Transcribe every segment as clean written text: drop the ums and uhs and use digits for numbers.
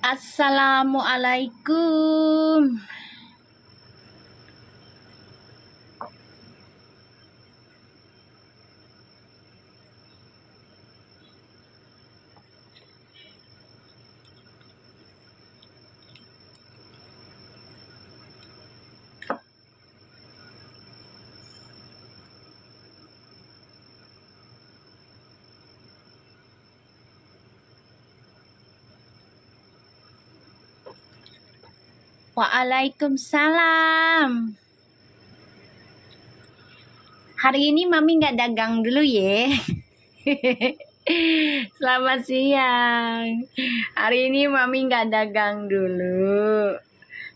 Assalamualaikum. Waalaikumsalam. Hari ini Mami nggak dagang dulu ya. Selamat siang. Hari ini Mami nggak dagang dulu.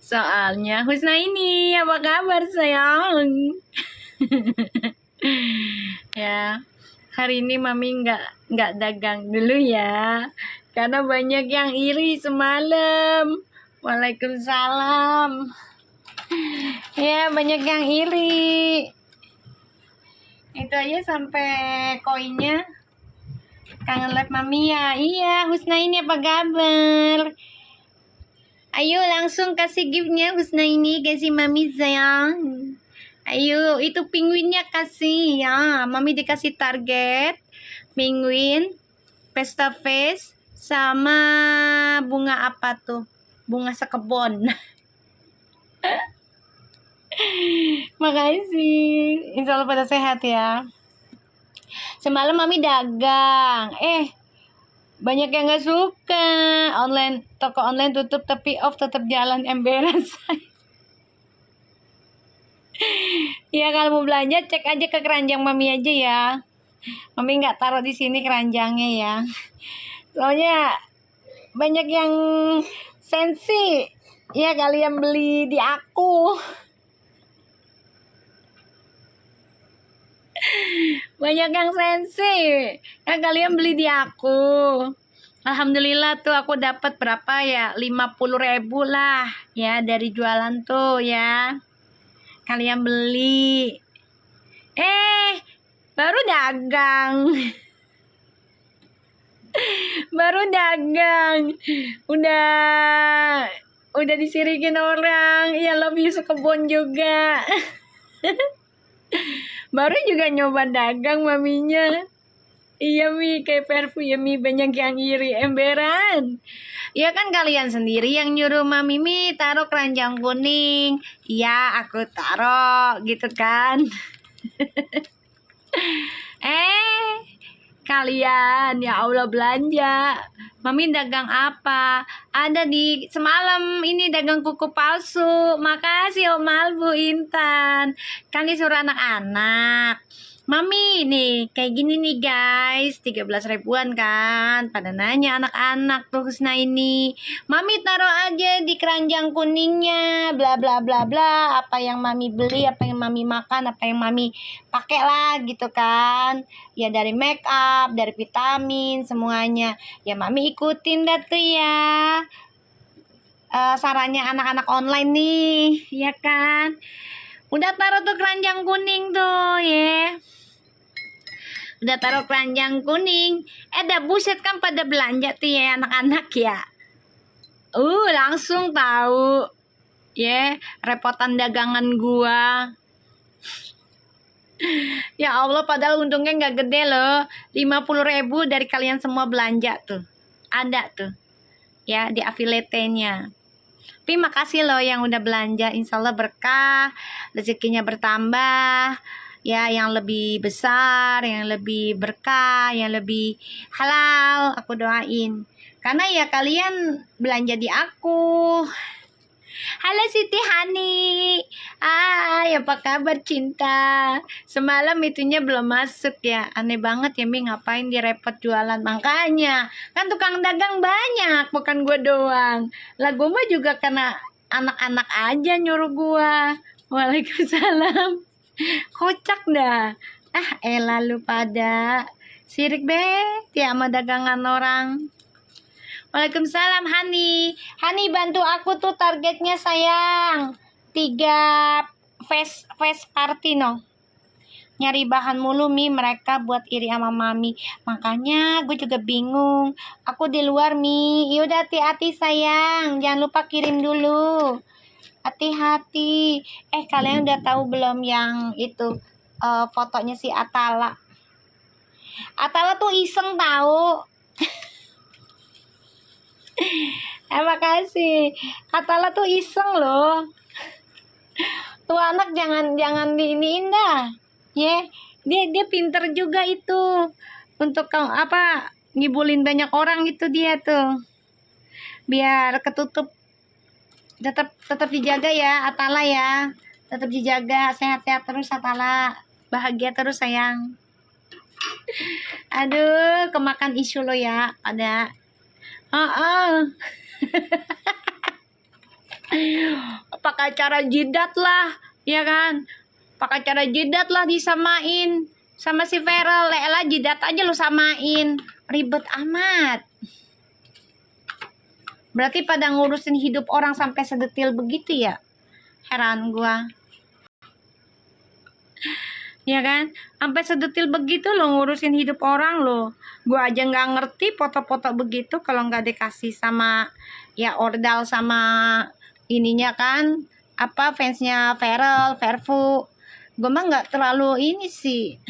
Soalnya Husna ini, apa kabar sayang? Ya, hari ini Mami nggak dagang dulu ya, karena banyak yang iri semalam. Waalaikumsalam. Ya, banyak yang iri. Itu aja sampai koinnya. Kangen live Mami ya. Iya, Husna ini apa kabar? Ayo langsung kasih giftnya Husna ini, kasih Mami sayang. Ayo, itu penguinnya kasih ya. Mami dikasih target penguin, pesta face, sama bunga apa tuh? Bunga sekebon. Makasih. Insya Allah pada sehat ya. Semalam Mami dagang. Banyak yang gak suka. Toko online tutup tapi off tetap jalan emberan saya. Ya kalau mau belanja cek aja ke keranjang Mami aja ya. Mami nggak taruh di sini keranjangnya ya. Soalnya banyak yang sensi. Ya kalian beli di aku. Banyak yang sensi. Ya kalian beli di aku. Alhamdulillah tuh aku dapat berapa ya? 50.000 lah ya dari jualan tuh ya. Kalian beli. Baru dagang. Baru dagang. Udah disirikin orang. Ya love you sekebon juga. Baru juga nyoba dagang Maminya. Iya Mi, kayak perfu ya Mi, banyak yang iri emberan. Ya kan kalian sendiri yang nyuruh Mami Mi taruh keranjang kuning. Iya aku taruh gitu kan. Kalian ya Allah belanja. Mami dagang apa? Ada di semalam ini dagang kuku palsu. Makasih Om Malbu Intan. Kan disuruh anak-anak. Mami nih kayak gini nih guys, 13 ribuan kan. Pada nanya anak-anak tuh Husna ini. Mami taruh aja di keranjang kuningnya, bla bla bla bla. Apa yang Mami beli, apa yang Mami makan, apa yang Mami pakai lah gitu kan. Ya dari make up, dari vitamin semuanya. Ya Mami ikutin dah tuh ya. Sarannya anak-anak online nih, ya kan. Udah taruh tuh keranjang kuning tuh ya. Udah taruh keranjang kuning. Dah buset kan pada belanja tuh ya anak-anak ya. Langsung tahu. Ya, repotan dagangan gua. Ya Allah, padahal untungnya nggak gede loh. 50.000 dari kalian semua belanja tuh. Ada tuh. Ya, di affiliate-nya. Tapi makasih loh yang udah belanja. Insya Allah berkah. Rezekinya bertambah. Ya, yang lebih besar, yang lebih berkah, yang lebih halal, aku doain. Karena ya kalian belanja di aku. Halo Siti Hani. Apa kabar cinta? Semalam itunya belum masuk ya. Aneh banget ya Mi, ngapain direpot jualan. Makanya, kan tukang dagang banyak, bukan gue doang. Lah gue mah juga kena anak-anak aja nyuruh gue. Waalaikumsalam. Kocak dah. Elah lu pada sirik bet ya sama dagangan orang. Waalaikumsalam Hani. Hani bantu aku tuh targetnya sayang. 3 face party no. Nyari bahan mulu Mi, mereka buat iri sama Mami. Makanya gue juga bingung. Aku di luar Mi. Yaudah hati-hati sayang. Jangan lupa kirim dulu. Hati-hati. Kalian udah tahu belum yang itu fotonya si Atala? Atala tuh iseng tahu. Makasih. Atala tuh iseng loh. Tuh anak jangan diiniin dah. Dia pinter juga itu untuk apa ngibulin banyak orang itu dia tuh. Biar ketutup. Tetap dijaga ya Atala ya. Tetap dijaga, sehat-sehat terus Atala. Bahagia terus sayang. Aduh, kemakan isu lo ya ada. Pakai cara jidat lah, ya kan? Pakai cara jidat lah disamain sama si Feral. Lela jidat aja lu samain, ribet amat. Berarti pada ngurusin hidup orang sampai sedetil begitu ya? Heran gua. Ya kan? Sampai sedetil begitu lo ngurusin hidup orang lo. Gua aja nggak ngerti foto-foto begitu kalau nggak dikasih sama ya ordal sama ininya kan. Apa fansnya Feral, Verfu. Gue mah nggak terlalu ini sih.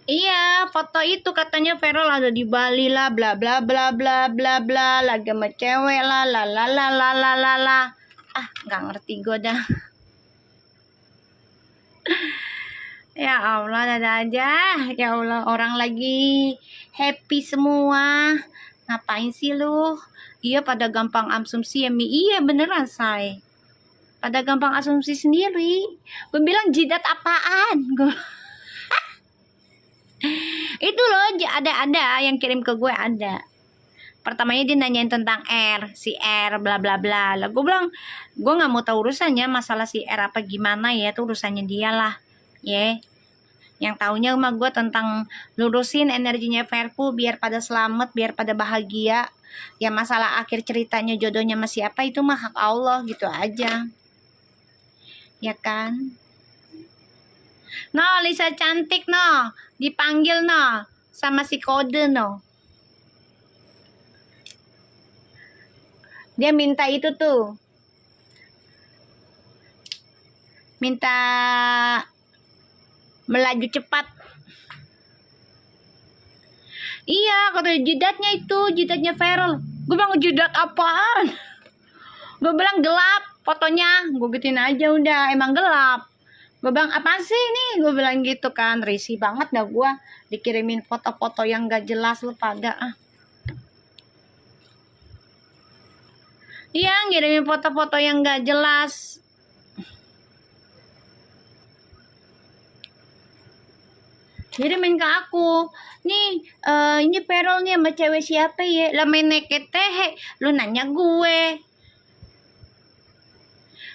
Iya, foto itu katanya Feral ada di Bali lah, bla bla bla bla bla bla, lagi sama cewek lah, la la la la la la la. Nggak ngerti gue dah. Ya Allah, dadah aja. Ya Allah, orang lagi happy semua. Ngapain sih lu? Iya, pada gampang asumsi ya Mi. Iya beneran say. Pada gampang asumsi sendiri. Gue bilang jidat apaan? Itu loh, ada yang kirim ke gue ada. Pertamanya dia nanyain tentang si R bla bla bla. Lah gue bilang, gue nggak mau tahu urusannya masalah si R apa gimana ya, itu urusannya dia lah. Yang taunya sama gue tentang lurusin energinya Verfu biar pada selamat, biar pada bahagia. Ya masalah akhir ceritanya jodohnya sama siapa itu mah hak Allah gitu aja. Ya kan? No, Lisa cantik no, dipanggil no sama si Kode no. Dia minta itu tuh. Minta melaju cepat. Iya, kata jidatnya Feral. Gue bilang jidat apaan? Gue bilang gelap fotonya. Gue gituin aja udah, emang gelap. Gue bilang apaan sih nih? Gue bilang gitu kan, risih banget dah gue dikirimin foto-foto yang gak jelas lu pada. Iya, ngirimin foto-foto yang gak jelas. Jadi main ke aku, nih ini Feral nih sama cewek siapa ya? Lah main neket teh, lu nanya gue.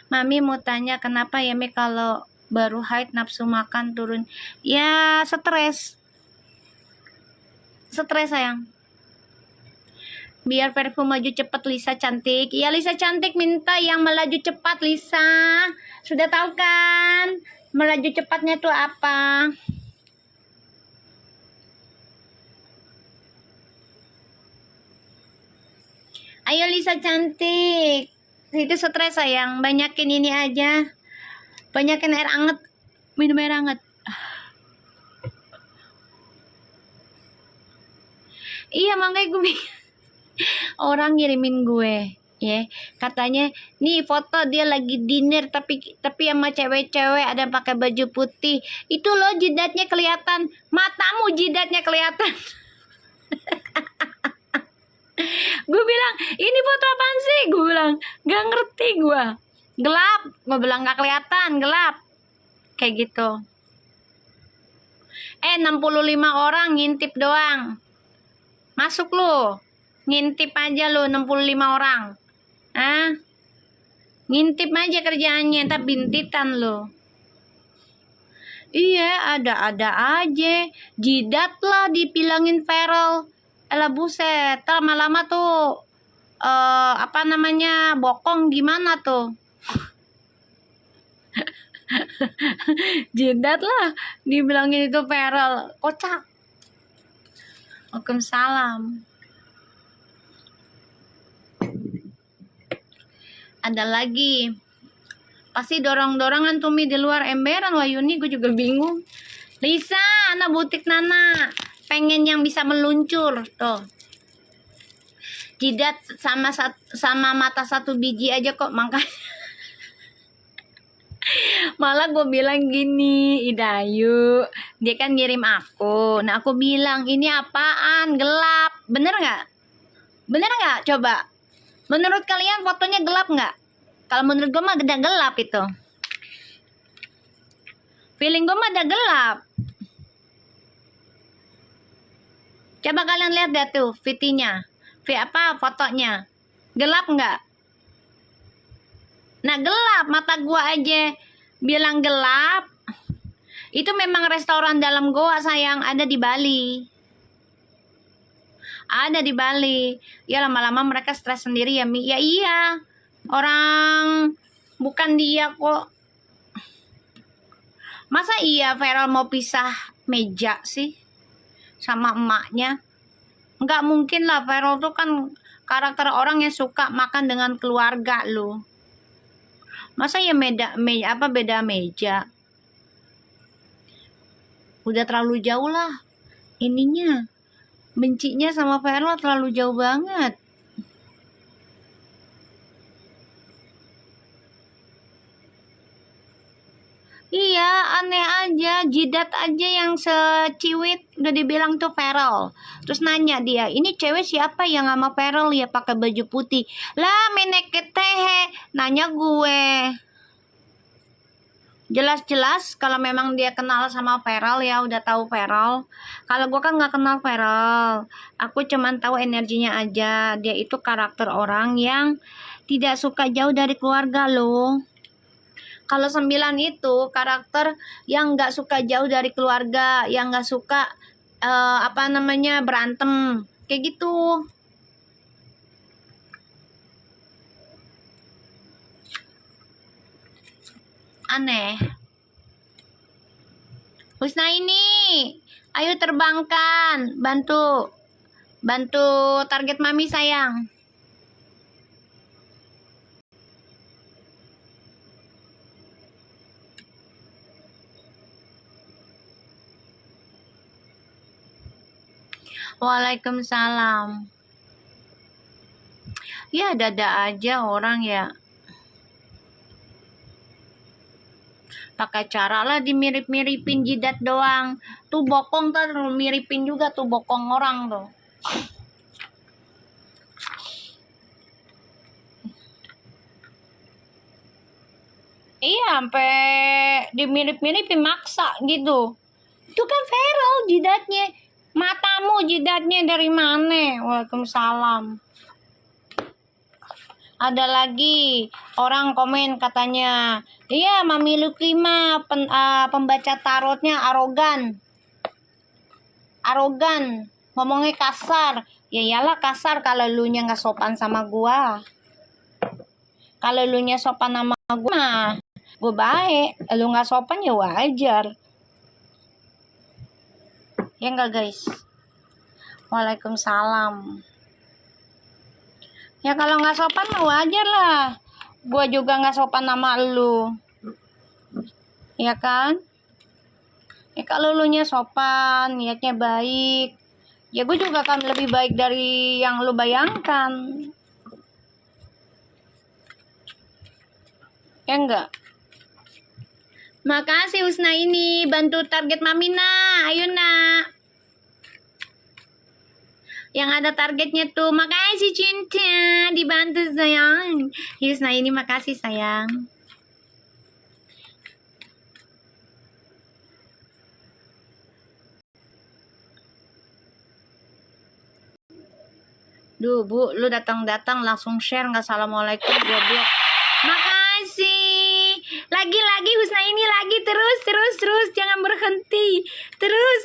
Mami mau tanya kenapa ya Mi kalau baru haid nafsu makan turun? Ya stres sayang. Biar Verfu maju cepat Lisa cantik. Ya Lisa cantik minta yang melaju cepat Lisa. Sudah tahu kan melaju cepatnya tuh apa? Ayo Lisa cantik. Itu stres sayang. Banyakin ini aja. Banyakin air anget. Minum air anget. Iya makanya gue orang ngirimin gue ya, katanya nih foto dia lagi dinner tapi sama cewek-cewek ada pakai baju putih. Itu loh jidatnya kelihatan. Matamu jidatnya kelihatan. Gue bilang ini foto apaan sih? Gue bilang gak ngerti gue. Gelap. Gue bilang gak kelihatan, gelap. Kayak gitu. 65 orang ngintip doang. Masuk lu. Ngintip aja lu 65 orang. Ngintip aja kerjaannya, entar bintitan lu. Iya, ada-ada aja. Jidat lah dibilangin Feral. Elah buset, lama-lama tuh apa namanya, bokong gimana tuh? Jidat lah, dibilangin itu Feral, kocak. Waalaikumsalam. Ada lagi, pasti dorong-dorongan tuh Mi di luar emberan. Wayuni gue juga bingung. Lisa, anak butik Nana, pengen yang bisa meluncur tuh. Jidat sama mata satu biji aja kok, makanya malah gue bilang gini, Idayu, dia kan ngirim aku. Nah aku bilang, ini apaan? Gelap. Bener nggak? Bener nggak? Coba. Menurut kalian fotonya gelap nggak? Kalau menurut gue mah udah gelap itu. Feeling gue mah udah gelap. Coba kalian lihat deh tuh VT-nya. Apa fotonya? Gelap nggak? Nah gelap, mata gua aja bilang gelap. Itu memang restoran dalam goa sayang, ada di Bali. Ada di Bali. Ya lama-lama mereka stres sendiri ya Mi. Ya iya, orang bukan dia kok. Masa iya Feral mau pisah meja sih sama emaknya? Nggak mungkin lah, Feral tuh kan karakter orang yang suka makan dengan keluarga loh. Masa ya beda meja? Udah terlalu jauh lah ininya. Bencinya sama Feral terlalu jauh banget. Iya, aneh aja. Jidat aja yang seciwit udah dibilang tuh Feral. Terus nanya dia, ini cewek siapa yang sama Feral ya pakai baju putih? Lah, meneket tehe. Nanya gue. Jelas-jelas kalau memang dia kenal sama Feral ya udah tahu Feral. Kalau gue kan nggak kenal Feral. Aku cuman tahu energinya aja. Dia itu karakter orang yang tidak suka jauh dari keluarga loh. Kalau 9 itu karakter yang nggak suka jauh dari keluarga, yang nggak suka berantem, kayak gitu. Aneh. Husna ini, ayo terbangkan, bantu target mami sayang. Waalaikumsalam. Ya dada aja orang ya. Pakai cara lah dimirip-miripin jidat doang. Tuh bokong tuh miripin juga tuh bokong orang tuh. Iya, sampai dimirip-miripin maksa gitu. Itu kan Feral jidatnya. Matamu jidatnya dari mana? Waalaikumsalam. Ada lagi orang komen katanya, iya Mami Luki mah pembaca tarotnya arogan, ngomongnya kasar. Ya iyalah kasar kalau lu nya nggak sopan sama gua. Kalau lu nya sopan sama gua mah gua baik, lu nggak sopan ya wajar. Ya enggak guys? Waalaikumsalam. Ya kalau nggak sopan mah wajar lah. Gua juga nggak sopan sama lu. Ya kan? Ya kalau lu nya sopan, niatnya baik, ya gue juga akan lebih baik dari yang lu bayangkan. Ya enggak? Makasih Husna ini, bantu target Mami nak. Ayo nak. Yang ada targetnya tuh, makasih cinta, dibantu sayang. Husna ini makasih sayang. Duh bu, lu datang-datang langsung share nggak assalamualaikum, goblok. Makasih. Lagi-lagi Husna ini lagi terus, jangan berhenti. Terus.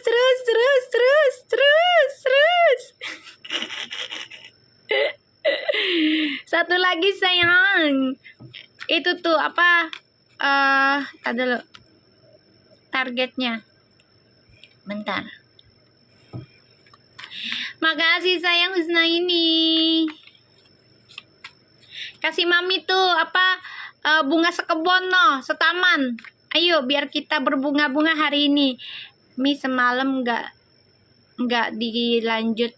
itu tuh apa dulu targetnya. Bentar. Makasih sayang Husnaini. Kasih mami tuh apa bunga sekebon no, setaman. Ayo biar kita berbunga-bunga hari ini. Mi semalam nggak dilanjut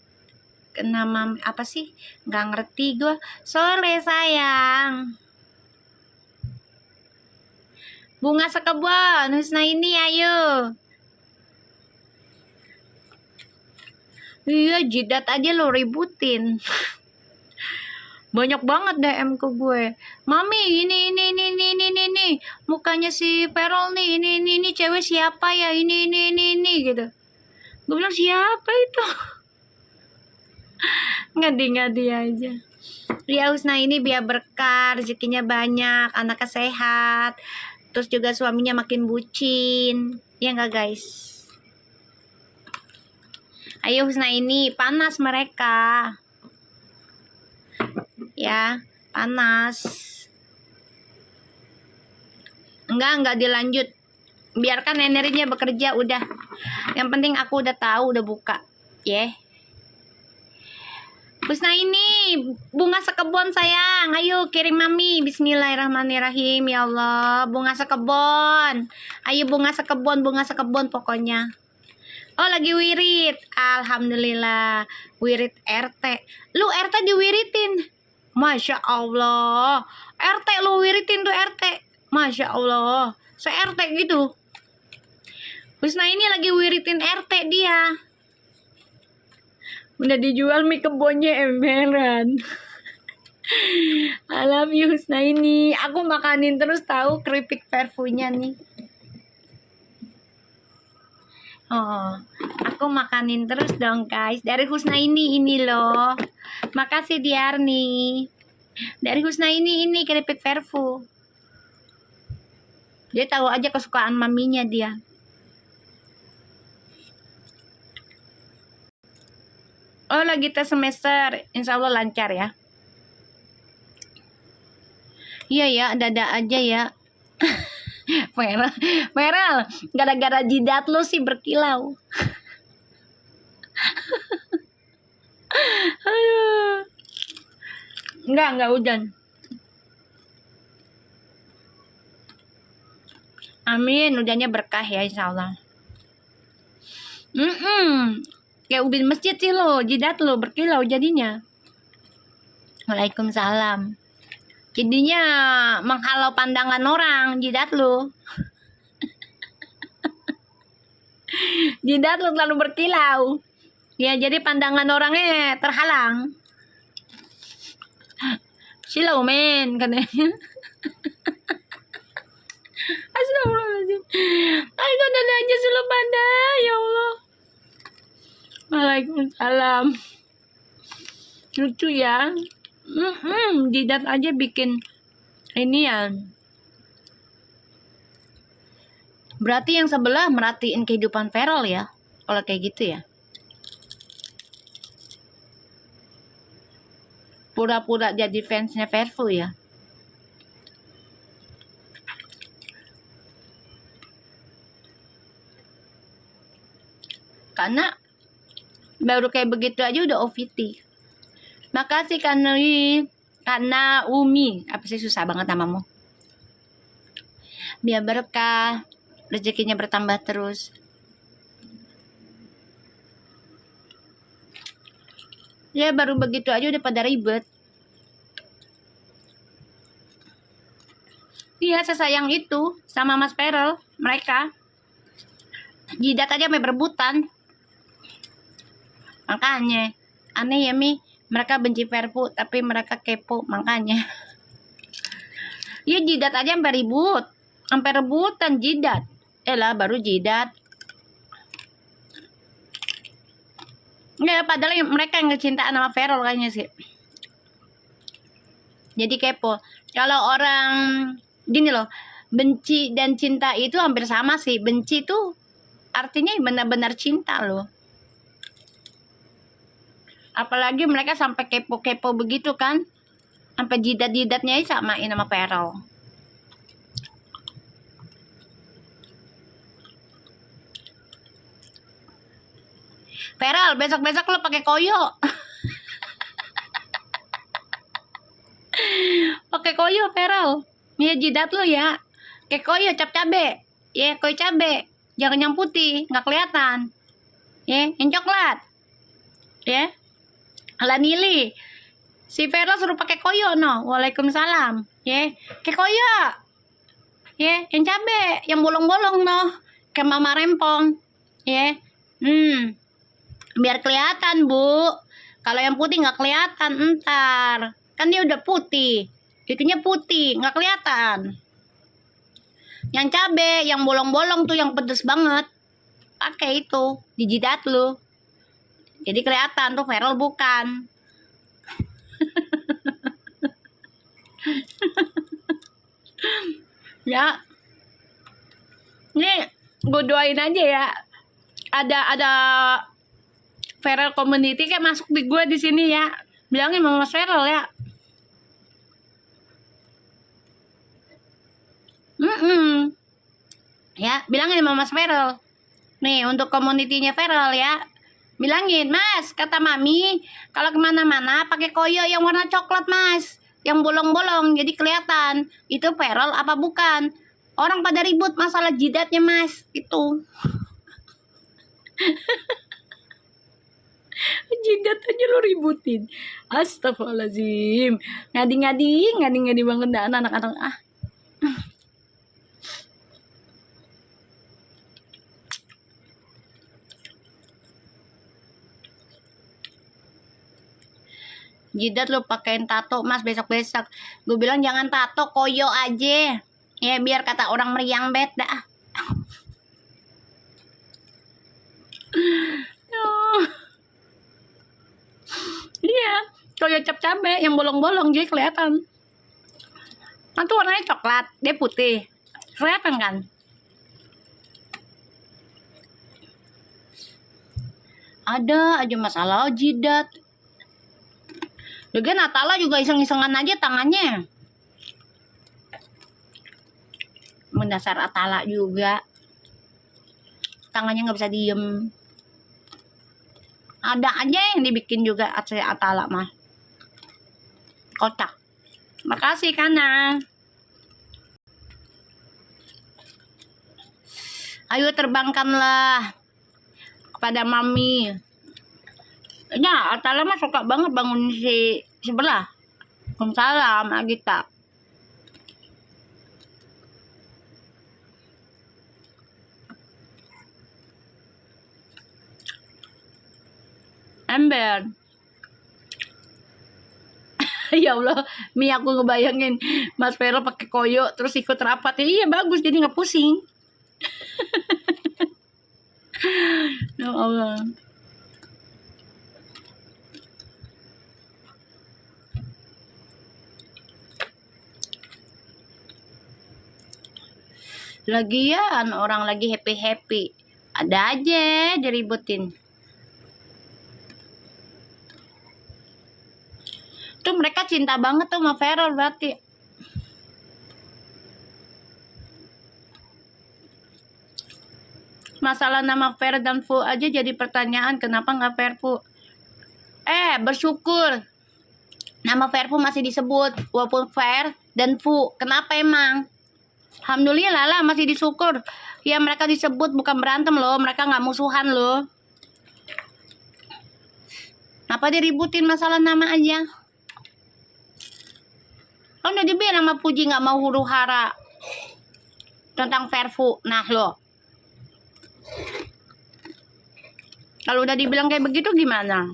ke nama apa sih? Nggak ngerti gue. Sore sayang. Bunga sekebon Husnaini ayo. Iya, jidat aja lo ributin. Banyak banget DM ke gue. Mami, ini. Mukanya si Perol nih, ini cewek siapa ya? Ini gitu. Gue bilang siapa itu? Ngadi-ngadi aja. Ria Husnaini biar berkah, rezekinya banyak, anaknya sehat. Terus juga suaminya makin bucin. Ya enggak guys? Ayo Husnaini, panas mereka. Ya, panas. Enggak dilanjut. Biarkan energinya bekerja udah. Yang penting aku udah tahu, udah buka. Ya. Yeah. Husnaini, bunga sekebon sayang. Ayo kirim mami. Bismillahirrahmanirrahim. Ya Allah, bunga sekebon. Ayo bunga sekebon pokoknya. Oh lagi wirid. Alhamdulillah. Wirid RT. Lu RT diwiritin. Masya Allah. RT lu wiritin tuh RT. Masya Allah. Se-RT gitu. Husnaini lagi wiritin RT dia. Udah dijual mie kebonnya emberan. I love you Husnaini. Aku makanin terus tahu keripik perfunya nih. Oh, aku makanin terus dong guys. Dari Husnaini ini loh. Makasih Diarni. Dari Husnaini ini keripik perfu. Dia tahu aja kesukaan maminya dia. Oh lagi tes semester. Insya Allah lancar ya. Iya ya, dada aja ya. Meral, gara-gara jidat lo sih berkilau. Aduh. Enggak hujan. Amin, hujannya berkah ya insya Allah. Kayak ubin masjid sih lo, jidat lo berkilau jadinya. Waalaikumsalam. Jadinya menghalau pandangan orang, jidat lo. Jidat lo terlalu berkilau. Ya jadi pandangan orangnya terhalang. Silau men katanya. Astagfirullahaladzim. Ayo dada aja selalu pada. Ya Allah. Waalaikumsalam. Lucu ya. Jidat aja bikin ini ya. Berarti yang sebelah merhatiin kehidupan Perol ya. Kalau kayak gitu ya. Pura-pura jadi fansnya Perfu ya. Karena baru kayak begitu aja udah OVT. Makasih karena Umi. Apa sih susah banget namamu. Biar berkah. Rezekinya bertambah terus. Ya baru begitu aja udah pada ribet. Iya sesayang itu sama Mas Perel. Mereka jidat aja sampai berebutan. Makanya aneh ya Mi. Mereka benci Perfu tapi mereka kepo. Makanya ya jidat aja sampai ribut. Sampai rebutan jidat. Lah baru jidat. Ya padahal mereka yang kecintaan sama Perol kayaknya sih. Jadi kepo. Kalau orang gini loh, benci dan cinta itu hampir sama sih. Benci itu artinya benar-benar cinta loh. Apalagi mereka sampai kepo-kepo begitu kan. Sampai jidat-jidatnya samain sama Perol. Feral, besok-besok lo pakai koyo. Pakai koyo, Feral. Ya jidat lo ya. Kayak koyo cap cabe. Ya, koyo cabe. Jangan yang putih, nggak kelihatan. Ya, yang coklat. Ya. Lanili. Si Feral suruh pakai koyo no. Waalaikumsalam. Ya, kayak koyo. Ya, yang cabe, yang bolong-bolong no. Kayak mama rempong. Ya. Biar kelihatan, Bu. Kalau yang putih nggak kelihatan entar. Kan dia udah putih. Itunya putih, nggak kelihatan. Yang cabe, yang bolong-bolong tuh yang pedes banget. Pakai itu di jidat lu. Jadi kelihatan tuh Feral bukan. Ya. Nih, gue doain aja ya. Ada Feral community kayak masuk di gue di sini ya. Bilangin sama Mas Feral ya. Ya, bilangin sama Mas Feral. Nih, untuk komunitinya Feral ya. Bilangin, Mas, kata Mami, kalau kemana-mana pakai koyo yang warna coklat, Mas. Yang bolong-bolong, jadi kelihatan. Itu Feral apa bukan? Orang pada ribut masalah jidatnya, Mas. Itu. Jidat aja lo ributin. Astagfirullahaladzim. Ngadi banget dah anak-anak. Jidat lo pakein tato, Mas, besok-besok. Gue bilang jangan tato, koyo aja. Ya biar kata orang meriang bet dah. Iya, koyo cap cabe yang bolong-bolong jadi kelihatan. Kan tuh warnanya coklat, dia putih. Kelihatan kan? Ada aja masalah jidat. Juga Natala juga iseng-isengan aja tangannya. Mendasar Atala juga. Tangannya nggak bisa diem. Ada aja yang dibikin juga Atala mah. Kocak. Makasih Kana. Ayo terbangkanlah kepada Mami. Ya, Atala mah suka banget bangun si sebelah. Waalaikumsalam, Agita. Ember. Ya Allah, Mi aku ngebayangin Mas Feral pakai koyo terus ikut rapat. Iya bagus, jadi nggak pusing. Ya Allah. Lagian orang lagi happy-happy. Ada aja diributin. Tuh mereka cinta banget tuh sama Feral berarti. Masalah nama Fer dan Fu aja jadi pertanyaan, kenapa nggak Ferfu? Bersyukur. Nama Ferfu masih disebut, walaupun Fer dan Fu. Kenapa emang? Alhamdulillah lah masih disyukur. Ya mereka disebut bukan berantem loh, mereka nggak musuhan loh. Kenapa diributin masalah nama aja? Kan udah dibilang sama Puji nggak mau huru hara tentang Ferfu. Nah lo, kalau udah dibilang kayak begitu gimana?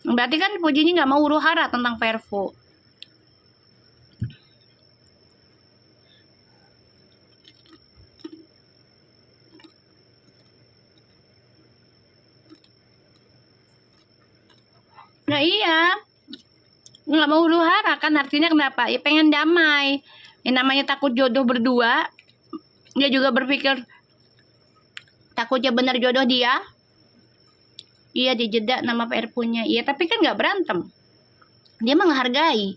Berarti kan Pujinya nggak mau huru hara tentang Ferfu. Nah iya, nggak mau huru hara kan artinya kenapa? Ya pengen damai. Yang namanya takut jodoh berdua, dia juga berpikir takutnya bener jodoh dia. Iya dijeda nama PR punya. Iya tapi kan nggak berantem. Dia menghargai.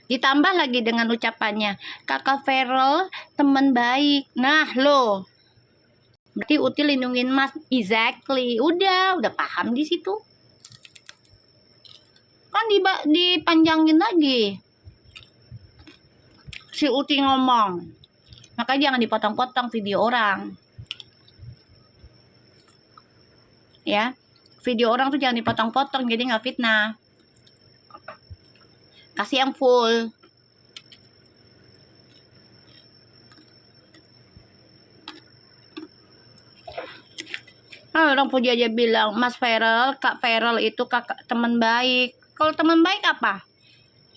Ditambah lagi dengan ucapannya, kakak Feral teman baik. Nah lo, Berarti Uti lindungin Mas. Exactly. Udah paham di situ. Kan dipanjangin lagi. Si Uti ngomong. Makanya jangan dipotong-potong video orang. Ya. Video orang tuh jangan dipotong-potong jadi nggak fitnah. Kasih yang full. Orang Puji aja bilang, Mas Feral, Kak Feral itu kakak teman baik. Kalau teman baik apa?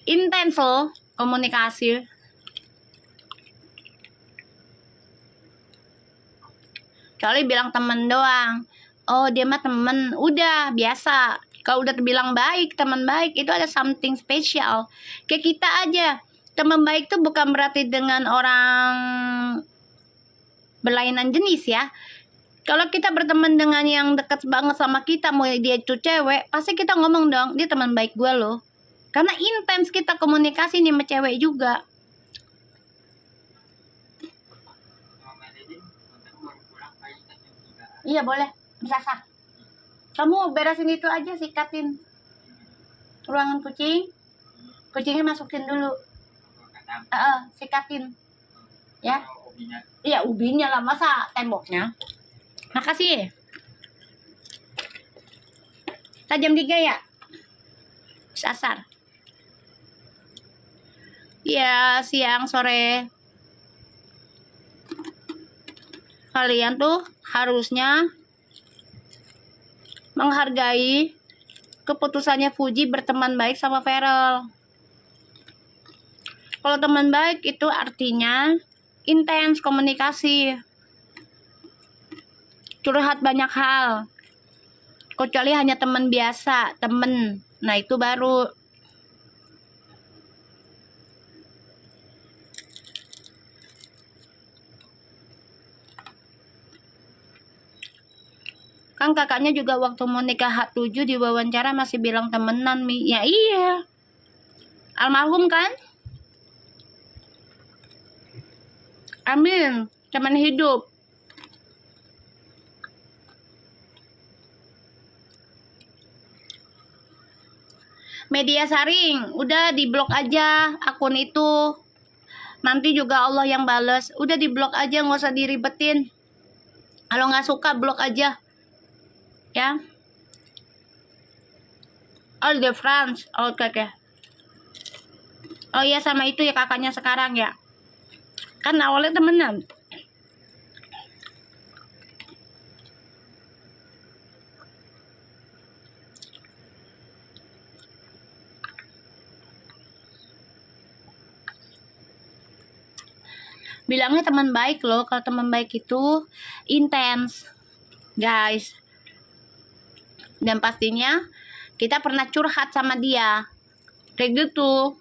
Intens loh komunikasi. Kecuali bilang teman doang. Oh dia mah temen, udah biasa. Kalau udah terbilang baik, teman baik itu ada something special. Kayak kita aja, teman baik tuh bukan berarti dengan orang berlainan jenis ya. Kalau kita berteman dengan yang dekat banget sama kita, mau dia itu cewek, pasti kita ngomong dong, dia teman baik gue loh. Karena intens kita komunikasi nih sama cewek juga. Iya boleh, bisa sah. Kamu beresin itu aja, sikatin ruangan kucing. Kucingnya masukin dulu. Sikatin. Ya. Iya ubinya lah, masa temboknya. Makasih. Tajam 3 ya? Sasar. Ya, siang, sore. Kalian tuh harusnya menghargai keputusannya Fuji berteman baik sama Feral. Kalau teman baik itu artinya intens komunikasi. Curhat banyak hal. Kecuali hanya teman biasa, temen. Nah, itu baru. Kan kakaknya juga waktu mau nikah H7 di wawancara masih bilang temenan, Mi. Ya iya. Almarhum kan? Amin. Teman hidup. Media saring, udah diblok aja akun itu. Nanti juga Allah yang bales. Udah diblok aja, nggak usah diribetin. Kalau nggak suka, blok aja. Ya. All the friends, oke. Oh iya, sama itu ya kakaknya sekarang ya. Kan awalnya temenan. Bilangnya teman baik loh. Kalau teman baik itu intens, guys. Dan pastinya kita pernah curhat sama dia. Kayak gitu.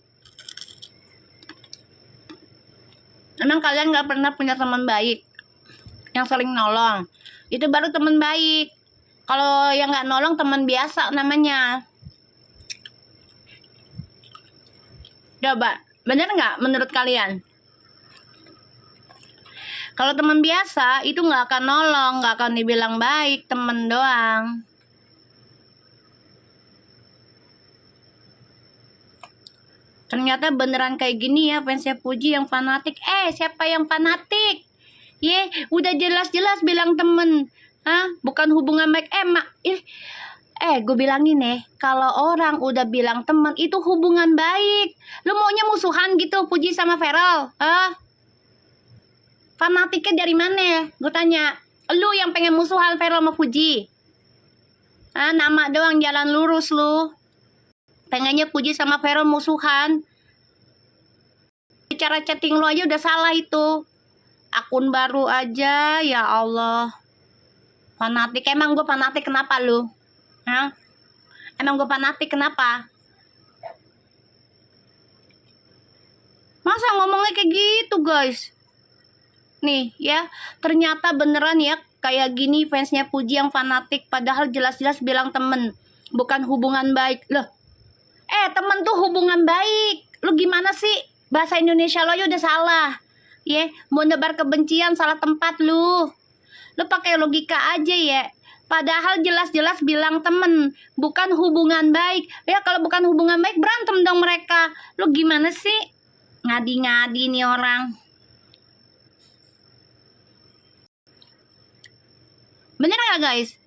Emang kalian gak pernah punya teman baik yang saling nolong? Itu baru teman baik. Kalau yang gak nolong teman biasa namanya. Coba, bener gak menurut kalian? Kalau teman biasa itu nggak akan nolong, nggak akan dibilang baik, temen doang. Ternyata beneran kayak gini ya fansnya Puji yang fanatik. Siapa yang fanatik? Udah jelas-jelas bilang temen. Bukan hubungan baik. Gue bilangin kalau orang udah bilang temen itu hubungan baik. Lu maunya musuhan gitu Puji sama Feral? Fanatiknya dari mana? Gue tanya. Lu yang pengen musuhan Feral sama Fuji. Nama doang, jalan lurus lu. Pengennya Fuji sama Feral musuhan. Cara chatting lu aja udah salah itu. Akun baru aja, ya Allah. Fanatik. Emang gue fanatik kenapa lu? Emang gue fanatik kenapa? Masa ngomongnya kayak gitu guys? Nih ya, ternyata beneran ya kayak gini fansnya Puji yang fanatik, padahal jelas-jelas bilang temen, bukan hubungan baik. Loh, temen tuh hubungan baik. Lu gimana sih? Bahasa Indonesia lo aja udah salah. Mau nebar kebencian, salah tempat lu. Lu pakai logika aja ya. Padahal jelas-jelas bilang temen, bukan hubungan baik. Ya kalau bukan hubungan baik, berantem dong mereka. Lu gimana sih? Ngadi-ngadi nih orang. Bener gak guys?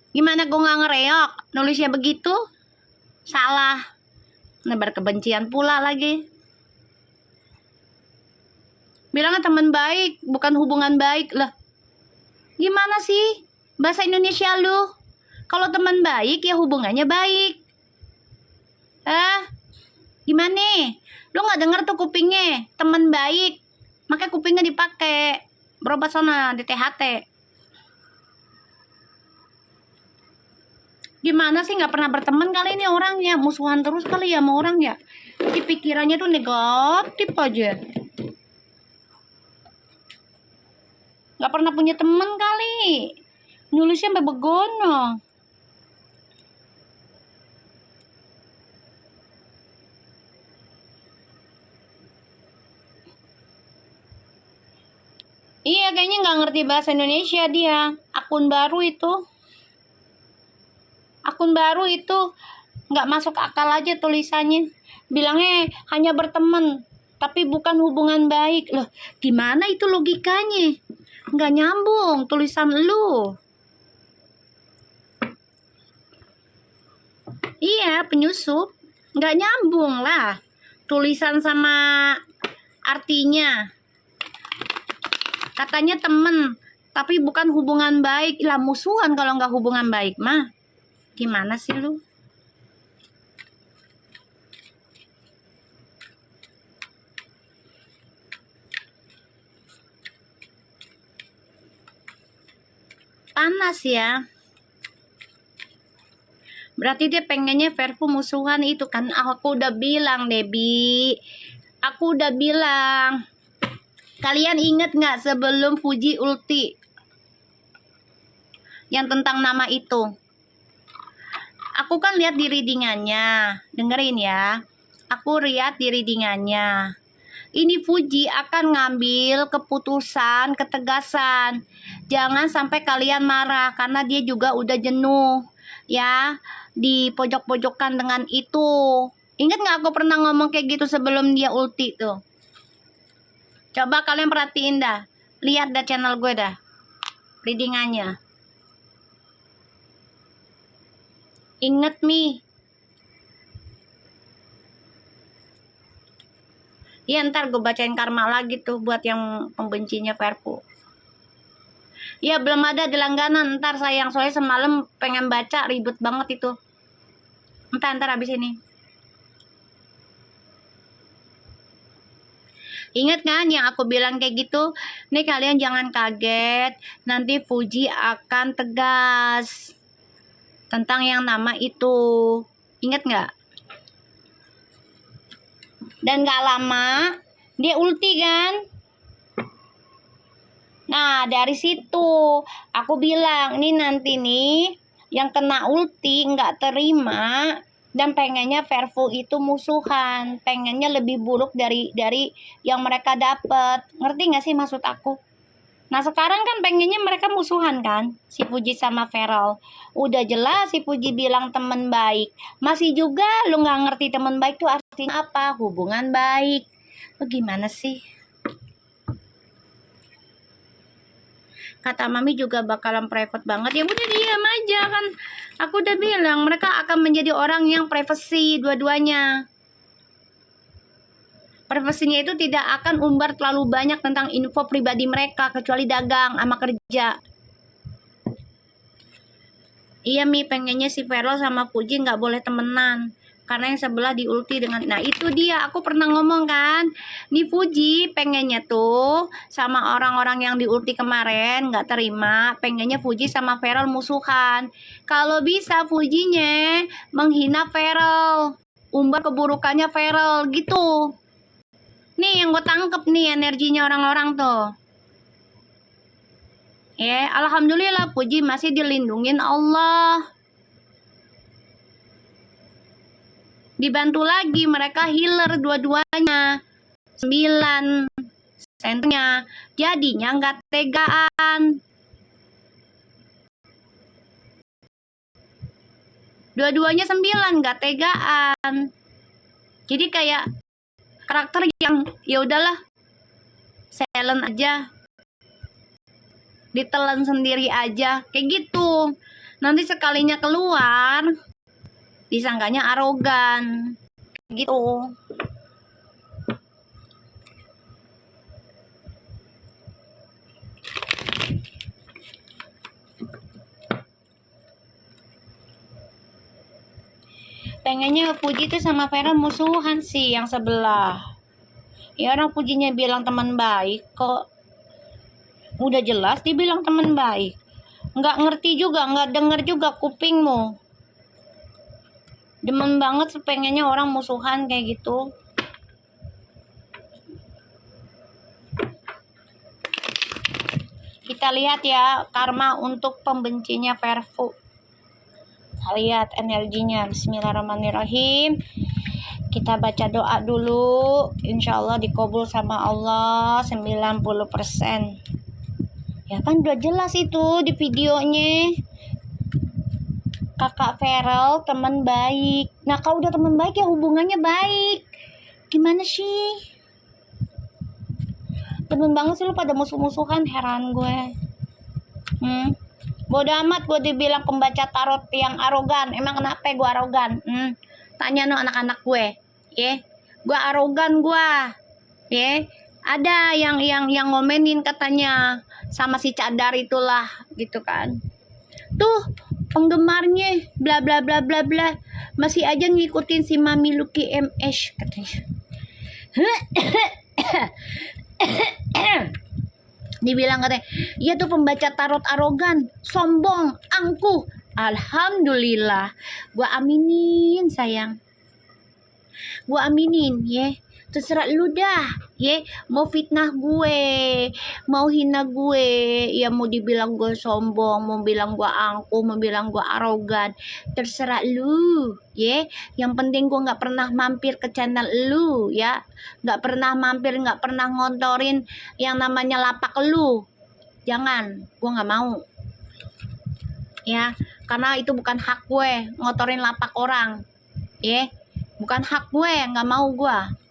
Gimana gue gak ngereok? Nulisnya begitu? Salah. Nebar kebencian pula lagi. Bilangnya teman baik, bukan hubungan baik. Lah, gimana sih bahasa Indonesia lu? Kalau teman baik ya hubungannya baik. Gimana? Lu gak denger tuh kupingnya? Teman baik, makanya kupingnya dipakai. Berobat sana di THT. Gimana sih gak pernah berteman kali ini orangnya? Musuhan terus kali ya sama orang ya? Di pikirannya tuh negatif aja. Gak pernah punya temen kali. Nulisnya sampai begono. Iya, kayaknya gak ngerti bahasa Indonesia dia. Akun baru itu nggak masuk akal aja tulisannya. Bilangnya hanya berteman, tapi bukan hubungan baik. Loh, gimana itu logikanya? Nggak nyambung tulisan lu. Iya, penyusup. Nggak nyambung lah. Tulisan sama artinya. Katanya temen, tapi bukan hubungan baik. Lah, musuhan kalau nggak hubungan baik mah. Gimana sih lu? Panas ya. Berarti dia pengennya Verfu musuhan itu kan. Aku udah bilang, Debbie. Aku udah bilang. Kalian inget gak sebelum Fuji ulti? Yang tentang nama itu. Aku kan lihat di readingannya. Dengerin ya. Aku lihat di readingannya. Ini Fuji akan ngambil keputusan, ketegasan. Jangan sampai kalian marah. Karena dia juga udah jenuh. Ya. Di pojok-pojokan dengan itu. Ingat gak aku pernah ngomong kayak gitu sebelum dia ulti tuh? Coba kalian perhatiin dah. Lihat dah channel gue dah. Readingannya. Ingat Mi. Iya ntar gue bacain karma lagi tuh buat yang pembencinya Verfu. Ya belum ada di langganan. Ntar sayang soalnya semalam pengen baca ribet banget itu. Ntar habis ini. Ingat kan yang aku bilang kayak gitu? Nih kalian jangan kaget. Nanti Fuji akan tegas. Tentang yang nama itu. Ingat nggak? Dan nggak lama dia ulti kan? Nah dari situ aku bilang ini nanti nih yang kena ulti nggak terima dan pengennya Verfu itu musuhan, pengennya lebih buruk dari yang mereka dapat. Ngerti nggak sih maksud aku? Nah sekarang kan pengennya mereka musuhan kan, si Fuji sama Feral. Udah jelas si Fuji bilang temen baik. Masih juga lu gak ngerti temen baik tuh artinya apa? Hubungan baik. Lu gimana sih? Kata Mami juga bakalan private banget. Ya udah diam aja kan. Aku udah bilang mereka akan menjadi orang yang privacy dua-duanya. Privasinya itu tidak akan umbar terlalu banyak tentang info pribadi mereka kecuali dagang sama kerja. Iya Mi, pengennya si Feral sama Fuji nggak boleh temenan karena yang sebelah diulti dengan. Nah itu dia, aku pernah ngomong kan, nih Fuji pengennya tuh sama orang-orang yang diulti kemarin nggak terima, pengennya Fuji sama Feral musuhan. Kalau bisa Fujinya menghina Feral, umbar keburukannya Feral gitu. Nih yang gue tangkep nih energinya orang-orang tuh. Ya, alhamdulillah Fuji masih dilindungin Allah. Dibantu lagi mereka healer dua-duanya. 9 senternya. Jadinya nggak tegaan. Dua-duanya 9, gak tegaan. Jadi kayak karakter yang ya udahlah, silent aja, ditelan sendiri aja, kayak gitu. Nanti sekalinya keluar, disangkanya arogan, gitu. Pengennya Puji tuh sama Vera musuhan sih yang sebelah. Ya orang Pujinya bilang teman baik kok. Udah jelas dibilang teman baik. Nggak ngerti juga, nggak denger juga kupingmu. Demen banget pengennya orang musuhan kayak gitu. Kita lihat ya karma untuk pembencinya Verfu. Kita lihat energinya. Bismillahirrahmanirrahim. Kita baca doa dulu. Insya Allah dikabul sama Allah 90%. Ya kan udah jelas itu di videonya. Kakak Feral teman baik. Nah kalau udah teman baik ya hubungannya baik. Gimana sih? Temen banget sih lu pada musuh-musuhan, heran gue. Bodo amat gue dibilang pembaca tarot yang arogan. Emang kenapa gue arogan? Tanya no anak-anak gue. Gue arogan gue. Ada yang ngomenin katanya sama si cadar itulah gitu kan. Tuh penggemarnya bla bla bla bla bla masih aja ngikutin si Mami Lucky MS katanya. Dibilang katanya, iya tuh pembaca tarot arogan, sombong, angkuh. Alhamdulillah, gua aminin sayang, gua aminin terserah lu dah, mau fitnah gue, mau hina gue, ya mau dibilang gue sombong, mau bilang gue angkuh, mau bilang gue arogan, terserah lu, yang penting gue nggak pernah mampir ke channel lu, nggak pernah mampir, nggak pernah ngontorin yang namanya lapak lu, jangan, gue nggak mau, karena itu bukan hak gue ngotorin lapak orang, bukan hak gue, nggak mau gue.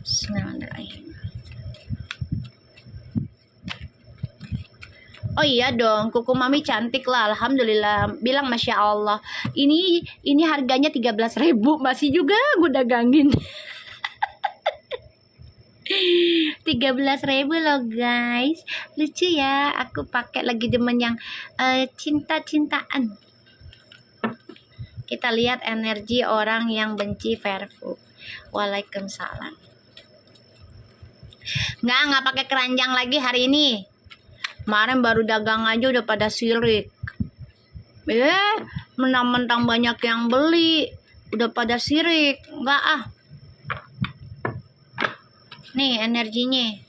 Bismillahirrahmanirrahim. Oh iya dong, kuku Mami cantik lah, alhamdulillah. Bilang masya Allah. Ini harganya 13.000, masih juga gue dagangin. 13.000 loh guys, lucu ya. Aku pakai lagi demen yang cinta-cintaan. Kita lihat energi orang yang benci Verfu. Waalaikumsalam. Nggak pakai keranjang lagi hari ini. Kemarin baru dagang aja udah pada sirik. Mentang-mentang banyak yang beli, udah pada sirik. Nggak Nih energinya.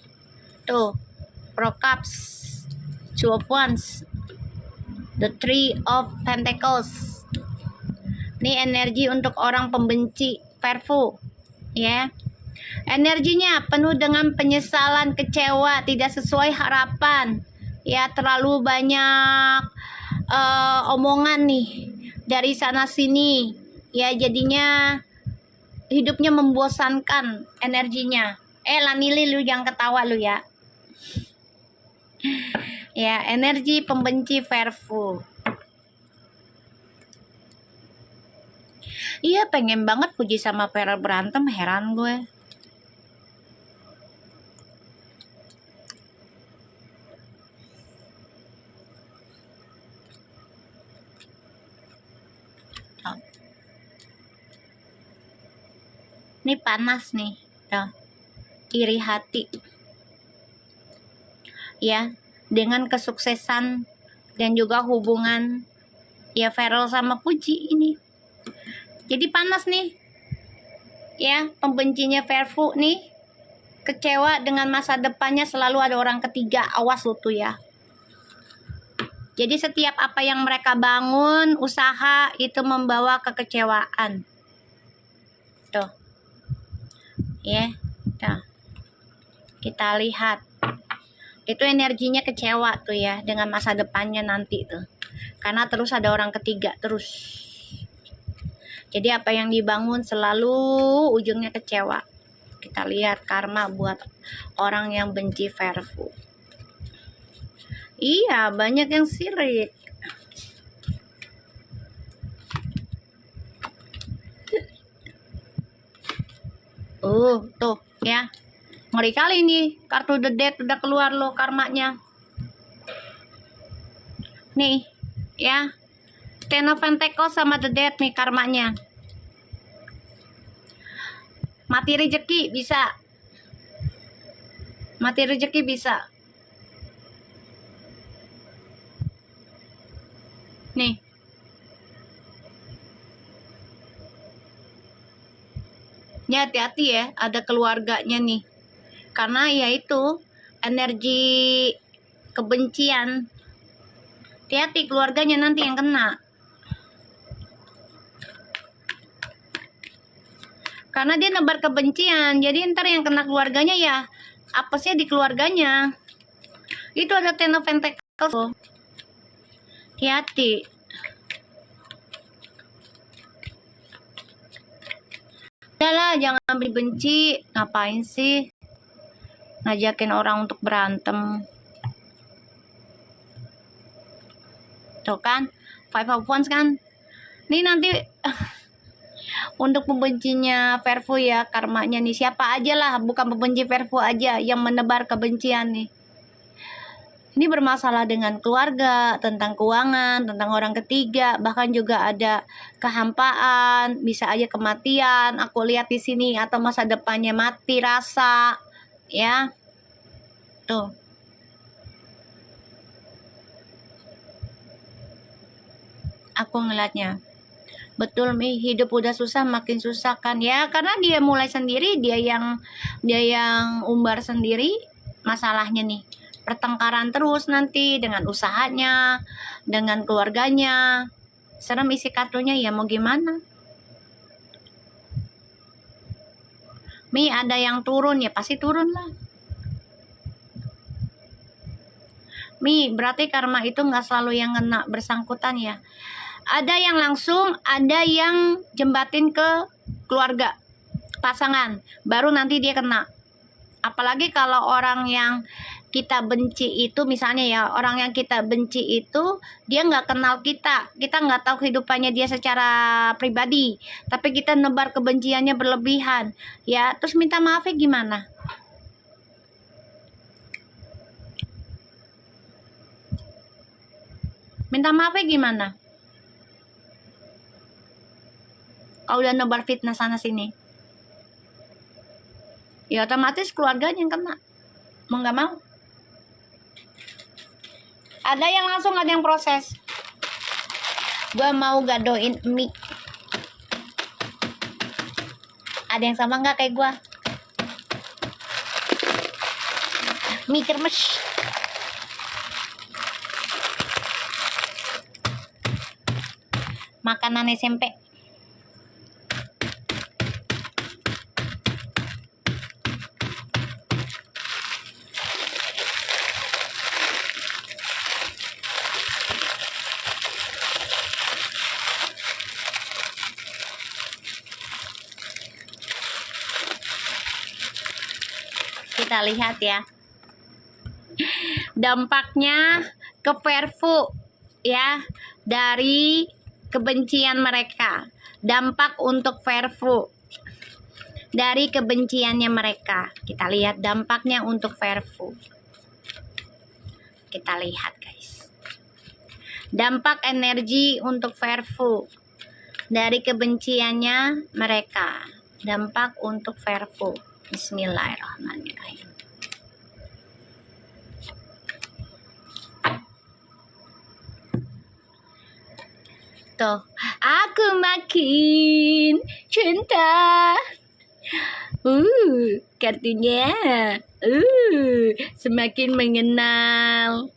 Tuh, Pro Cups, Two of Wands, The Three of Pentacles. Nih energi untuk orang pembenci Verfu. Energinya penuh dengan penyesalan, kecewa, tidak sesuai harapan. Terlalu banyak omongan nih dari sana sini. Jadinya hidupnya membosankan energinya. Lanili lu jangan ketawa lu ya. Energi pembenci Verfu. Pengen banget Puji sama Vera berantem, heran gue. Ini panas nih, iri hati. Dengan kesuksesan dan juga hubungan Feral sama Puji ini. Jadi panas nih. Pembencinya Verfu nih kecewa dengan masa depannya, selalu ada orang ketiga. Awas lu tuh ya. Jadi setiap apa yang mereka bangun, usaha itu membawa kekecewaan. Tuh. Kita lihat. Itu energinya kecewa tuh dengan masa depannya nanti tuh. karena terus ada orang ketiga terus. Jadi apa yang dibangun selalu ujungnya kecewa. Kita lihat karma buat orang yang benci Verfu. Iya, banyak yang sirik. Tuh ya. Ngeri kali nih, kartu The Death udah keluar loh karmanya. Nih, ya. Ten of Pentacles sama The Death nih karmanya. Mati rezeki bisa. Mati rezeki bisa. Nih. Ya hati-hati ya, ada keluarganya nih. Karena ya itu energi kebencian. Hati-hati keluarganya nanti yang kena. Karena dia nebar kebencian, jadi ntar yang kena keluarganya ya apesnya di keluarganya. Itu ada Ten of Pentacles. Hati-hati. Udahlah, jangan benci. Ngapain sih ngajakin orang untuk berantem? Tuh kan, Five of Wands kan. Ini nanti untuk pembencinya Verfu ya, karmanya nih siapa aja lah, bukan pembenci Verfu aja yang menebar kebencian nih. Ini bermasalah dengan keluarga, tentang keuangan, tentang orang ketiga, bahkan juga ada kehampaan, bisa aja kematian. Aku lihat di sini atau masa depannya mati rasa, ya. Tuh. Aku ngeliatnya. Betul Mi, hidup udah susah makin susah kan ya, karena dia mulai sendiri, dia yang umbar sendiri masalahnya nih. Pertengkaran terus nanti dengan usahanya, dengan keluarganya. Serem isi kartunya ya, mau gimana? Mi, ada yang turun ya, pasti turun lah. Mi, berarti karma itu nggak selalu yang kena bersangkutan ya. Ada yang langsung, ada yang jembatin ke keluarga, pasangan, baru nanti dia kena. Apalagi kalau orang yang kita benci itu, misalnya ya, orang yang kita benci itu dia nggak kenal kita nggak tahu kehidupannya dia secara pribadi, tapi kita nebar kebenciannya berlebihan ya, terus minta maafnya gimana? Minta maafnya gimana kalau udah nebar fitnah sana sini? Ya otomatis keluarganya yang kena, mau nggak mau. Ada yang langsung, ada yang proses. Gua mau gadoin mie. Ada yang sama nggak kayak gua? Mie kremes. Makanan SMP. Kita lihat ya dampaknya ke Verfu ya, dari kebencian mereka. Dampak untuk Verfu dari kebenciannya mereka. Kita lihat dampaknya untuk Verfu. Kita lihat guys, dampak energi untuk Verfu dari kebenciannya mereka. Dampak untuk Verfu. Bismillahirrahmanirrahim. Tuh, aku makin cinta. Kartunya. Semakin mengenal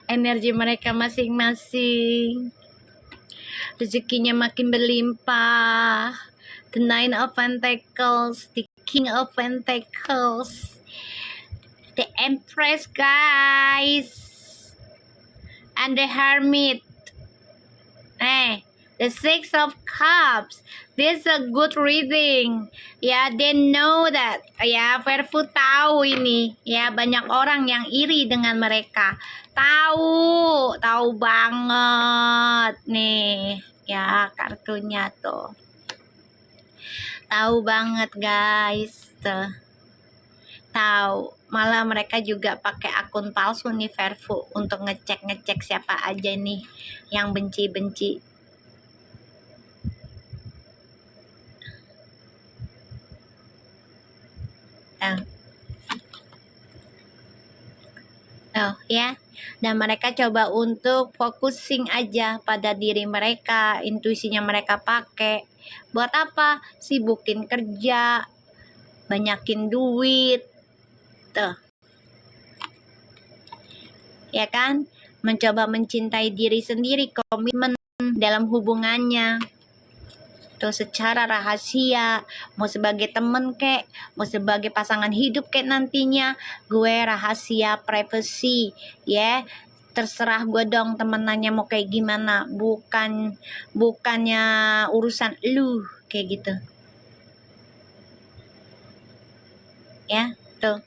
energi mereka masing-masing. Rezekinya makin berlimpah. The Nine of Pentacles, the King of Pentacles, the Empress guys. and the Hermit. The Six of Cups. This is a good reading. Ya, they know that. Ya, Verfu tahu ini. Ya, banyak orang yang iri dengan mereka. Tahu banget nih. Ya, kartunya tuh. Tahu banget, guys. Tuh. Tahu. Malah mereka juga pakai akun palsu nih Verfu untuk ngecek siapa aja nih yang benci-benci. Ya, dan mereka coba untuk focusing aja pada diri mereka, intuisinya mereka pakai buat apa? Sibukin kerja, banyakin duit, tuh, ya kan? Mencoba mencintai diri sendiri, komitmen dalam hubungannya. Tuh, secara rahasia, mau sebagai temen kek, mau sebagai pasangan hidup kek nantinya, gue rahasia, privacy, ya. Terserah gue dong temenannya mau kayak gimana, bukannya urusan lu, kayak gitu. Ya, tuh.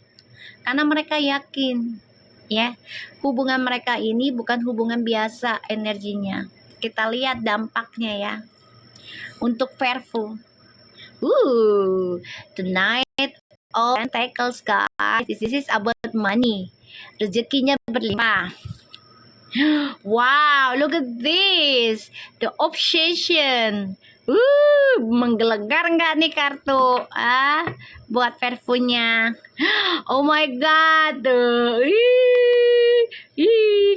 Karena mereka yakin, ya, hubungan mereka ini bukan hubungan biasa energinya. Kita lihat dampaknya ya. Untuk Verfu, the Knight of Pentacles, guys. This is about money. Rezekinya berlimpah. Wow, look at this. The Obsession. Menggelegar nggak nih kartu? Buat Verfunya. Oh my god.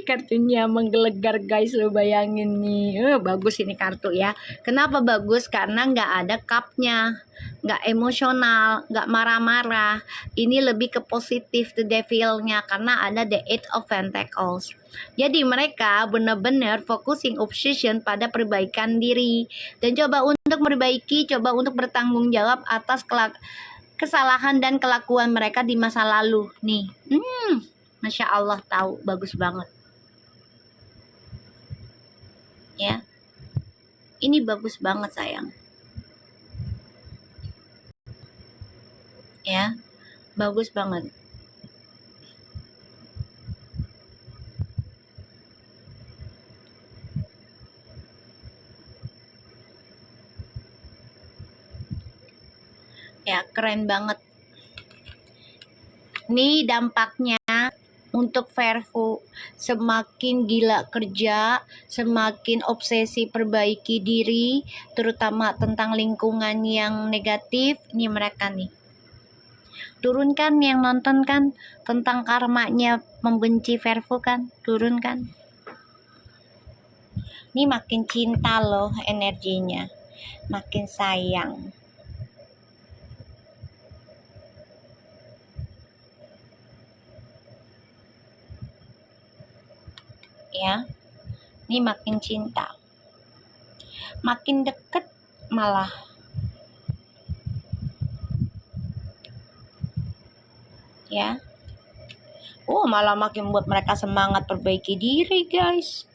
Kartunya menggelegar, guys. Lo bayangin nih. Bagus ini kartu ya. Kenapa bagus? Karena nggak ada cupnya, nggak emosional, nggak marah-marah. Ini lebih ke positif, the devilnya, karena ada the Eight of Pentacles. Jadi mereka benar-benar focusing obsession pada perbaikan diri dan coba untuk memperbaiki, coba untuk bertanggung jawab atas kesalahan dan kelakuan mereka di masa lalu nih. Masya Allah, tahu bagus banget ya. Ini bagus banget sayang ya, bagus banget. Ya, keren banget. Nih dampaknya untuk Verfu, semakin gila kerja, semakin obsesi perbaiki diri, terutama tentang lingkungan yang negatif. Ini mereka nih. Turunkan yang nonton kan tentang karmanya membenci Verfu kan, turun kan. Ini makin cinta loh energinya, makin sayang. Ya, ini makin cinta, makin deket malah ya. Malah makin buat mereka semangat perbaiki diri, guys.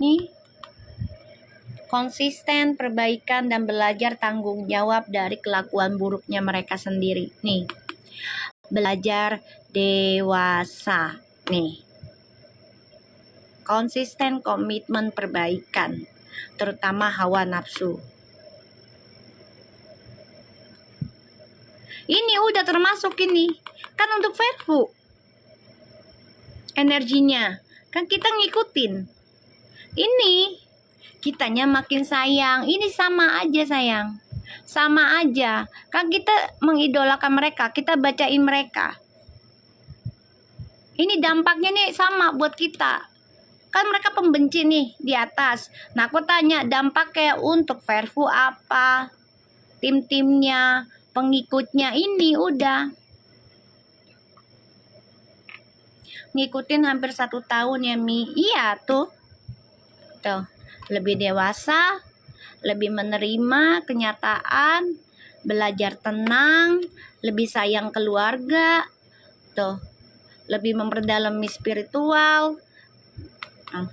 Nih, konsisten perbaikan dan belajar tanggung jawab dari kelakuan buruknya mereka sendiri. Nih, belajar dewasa. Nih, konsisten komitmen perbaikan, terutama hawa nafsu. Ini udah termasuk ini kan untuk Verfu energinya, kan kita ngikutin. Ini kitanya makin sayang. Ini sama aja sayang, sama aja kan kita mengidolakan mereka, kita bacain mereka. Ini dampaknya nih sama buat kita. Kan mereka pembenci nih di atas. Nah, aku tanya dampaknya untuk Verfu apa? Tim-timnya, pengikutnya ini udah ngikutin hampir 1 tahun ya Mi. Iya tuh. Lebih dewasa, lebih menerima kenyataan, belajar tenang, lebih sayang keluarga, lebih memperdalam spiritual, Ah.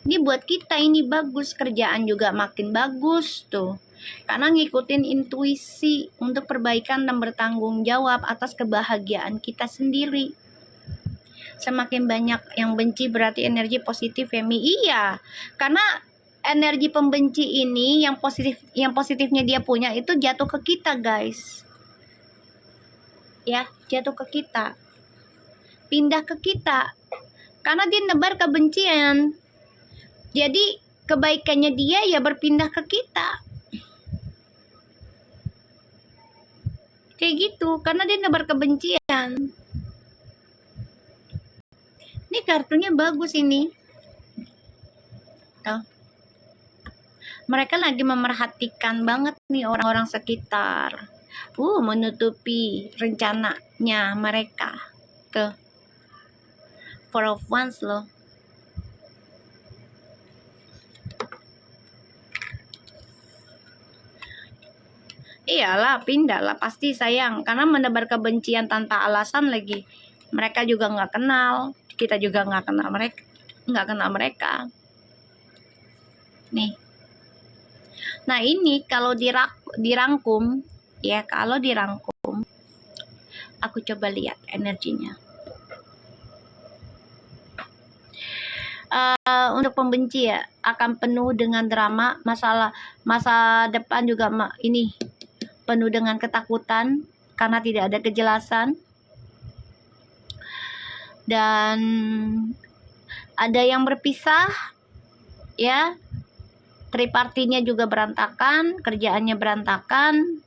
Ini buat kita ini bagus, kerjaan juga makin bagus tuh. Karena ngikutin intuisi untuk perbaikan dan bertanggung jawab atas kebahagiaan kita sendiri. Semakin banyak yang benci berarti energi positif ya Mi. Iya, karena energi pembenci ini yang positifnya dia punya itu jatuh ke kita guys. Ya, jatuh ke kita. Pindah ke kita. Karena dia nebar kebencian. Jadi kebaikannya dia ya berpindah ke kita. Kayak gitu, karena dia nebar kebencian. Ini kartunya bagus ini. Tuh. Mereka lagi memerhatikan banget nih orang-orang sekitar. Menutupi rencananya mereka. Tuh. Four of Wands loh. Iyalah, pindah lah, pasti sayang. Karena menebar kebencian tanpa alasan lagi. Mereka juga nggak kenal, kita juga nggak kenal mereka. Nih. Nah ini kalau dirangkum, ya kalau dirangkum, aku coba lihat energinya. Untuk pembenci ya akan penuh dengan drama, masa depan juga ini penuh dengan ketakutan karena tidak ada kejelasan, dan ada yang berpisah ya, tripartinya juga berantakan, kerjaannya berantakan,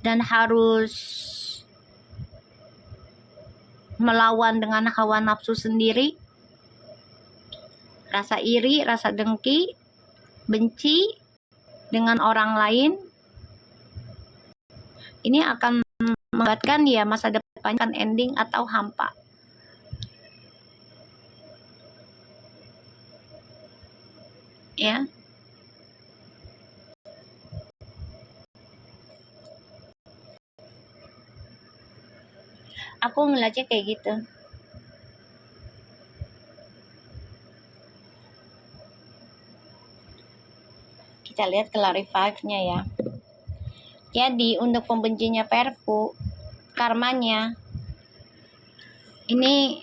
dan harus melawan dengan hawa nafsu sendiri, rasa iri, rasa dengki, benci dengan orang lain. Ini akan membuatkan ya masa depan kan ending atau hampa. Ya. Aku ngeliatnya kayak gitu. Kita lihat clarify-nya ya. Jadi untuk pembencinya Verfu, karmanya ini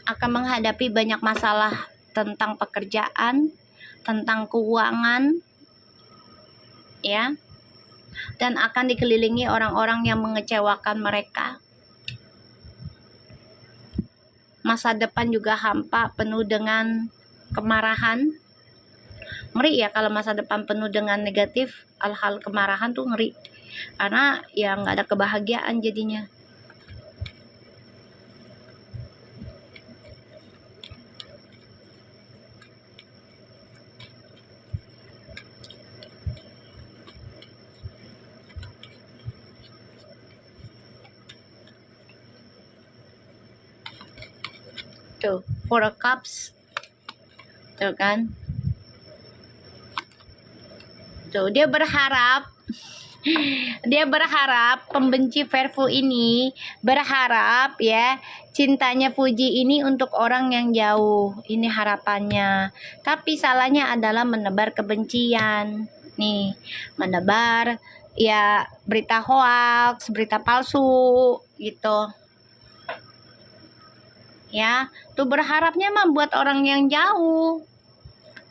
akan menghadapi banyak masalah tentang pekerjaan, tentang keuangan, ya, dan akan dikelilingi orang-orang yang mengecewakan mereka. Masa depan juga hampa, penuh dengan kemarahan. Ngeri ya kalau masa depan penuh dengan negatif, hal-hal kemarahan tuh ngeri. Karena ya nggak ada kebahagiaan jadinya. Tuh, Four of Cups. Tuh kan. Tuh, dia berharap pembenci Verfu ini berharap ya cintanya Fuji ini untuk orang yang jauh. Ini harapannya. Tapi salahnya adalah menebar kebencian. Nih, menebar ya berita hoax, berita palsu gitu. Ya, tuh berharapnya mah buat orang yang jauh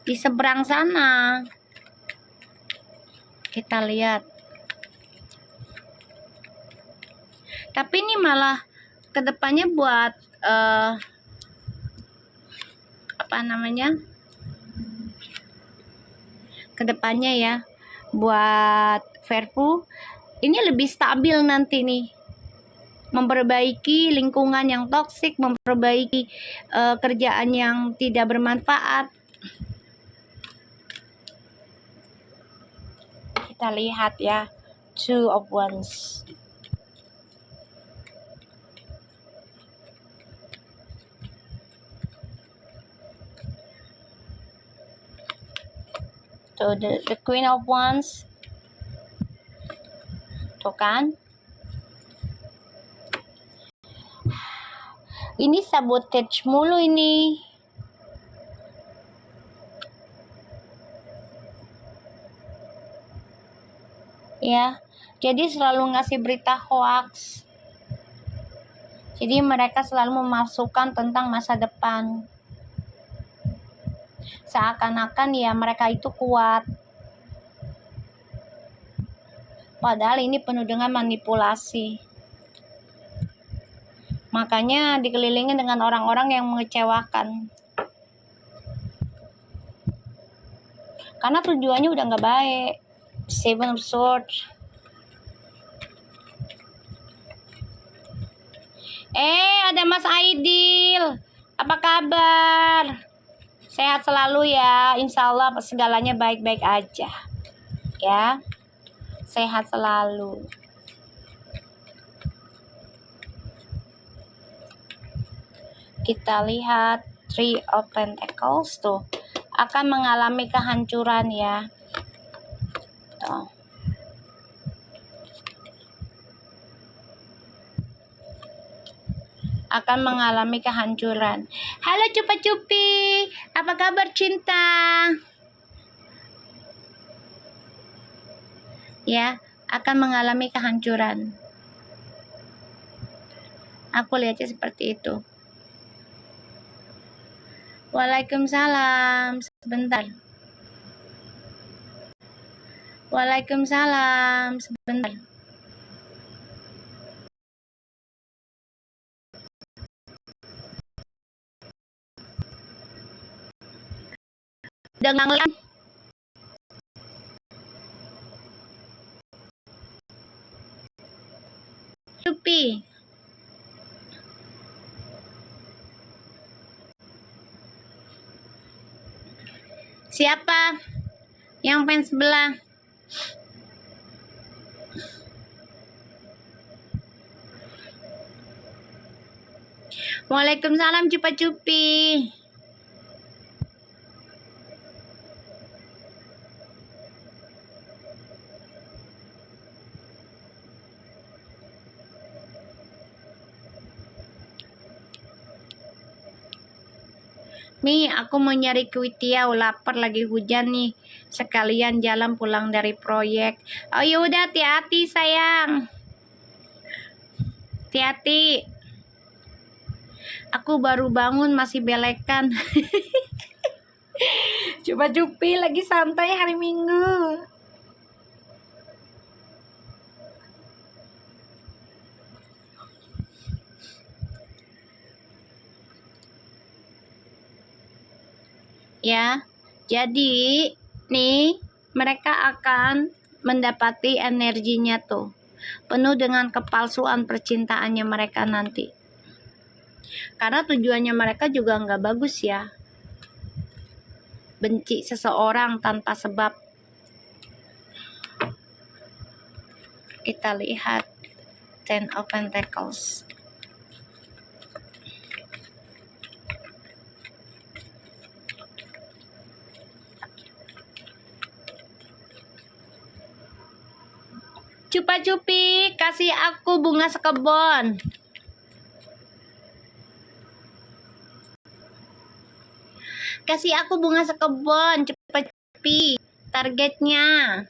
di seberang sana. Kita lihat. Tapi ini malah kedepannya buat kedepannya ya buat Verfu ini lebih stabil nanti nih, memperbaiki lingkungan yang toksik, memperbaiki kerjaan yang tidak bermanfaat. Kita lihat ya, Two of Wands. So the Queen of Wands. Tuh kan? Ini sabotage mulu ini. Ya, jadi selalu ngasih berita hoax. Jadi mereka selalu memasukkan tentang masa depan. Seakan-akan ya mereka itu kuat. Padahal ini penuh dengan manipulasi. Makanya dikelilingi dengan orang-orang yang mengecewakan. Karena tujuannya udah nggak baik. Seven of Swords. Ada Mas Aidil. Apa kabar? Sehat selalu ya. Insya Allah segalanya baik-baik aja. Ya. Sehat selalu. Kita lihat Three of Pentacles tuh akan mengalami kehancuran ya. Tuh. Akan mengalami kehancuran. Halo Cupa-Cupi, apa kabar cinta? Ya, akan mengalami kehancuran. Aku lihatnya seperti itu. Waalaikumsalam. Sebentar. Waalaikumsalam. Sebentar. Dengan Cupi. Siapa yang fans sebelah? Waalaikumsalam Cupa-Cupi. Mi, aku mau nyari kuitiau, lapar lagi hujan nih. Sekalian jalan pulang dari proyek. Oh yaudah, hati-hati sayang. Hati-hati. Aku baru bangun masih belekan. Coba Cupi lagi santai hari Minggu. Ya, jadi nih mereka akan mendapati energinya tuh penuh dengan kepalsuan percintaannya mereka nanti. Karena tujuannya mereka juga nggak bagus ya. Benci seseorang tanpa sebab. Kita lihat Ten of Pentacles. Cupa-Cupi, kasih aku bunga sekebon. Kasih aku bunga sekebon, Cupa-Cupi. Targetnya.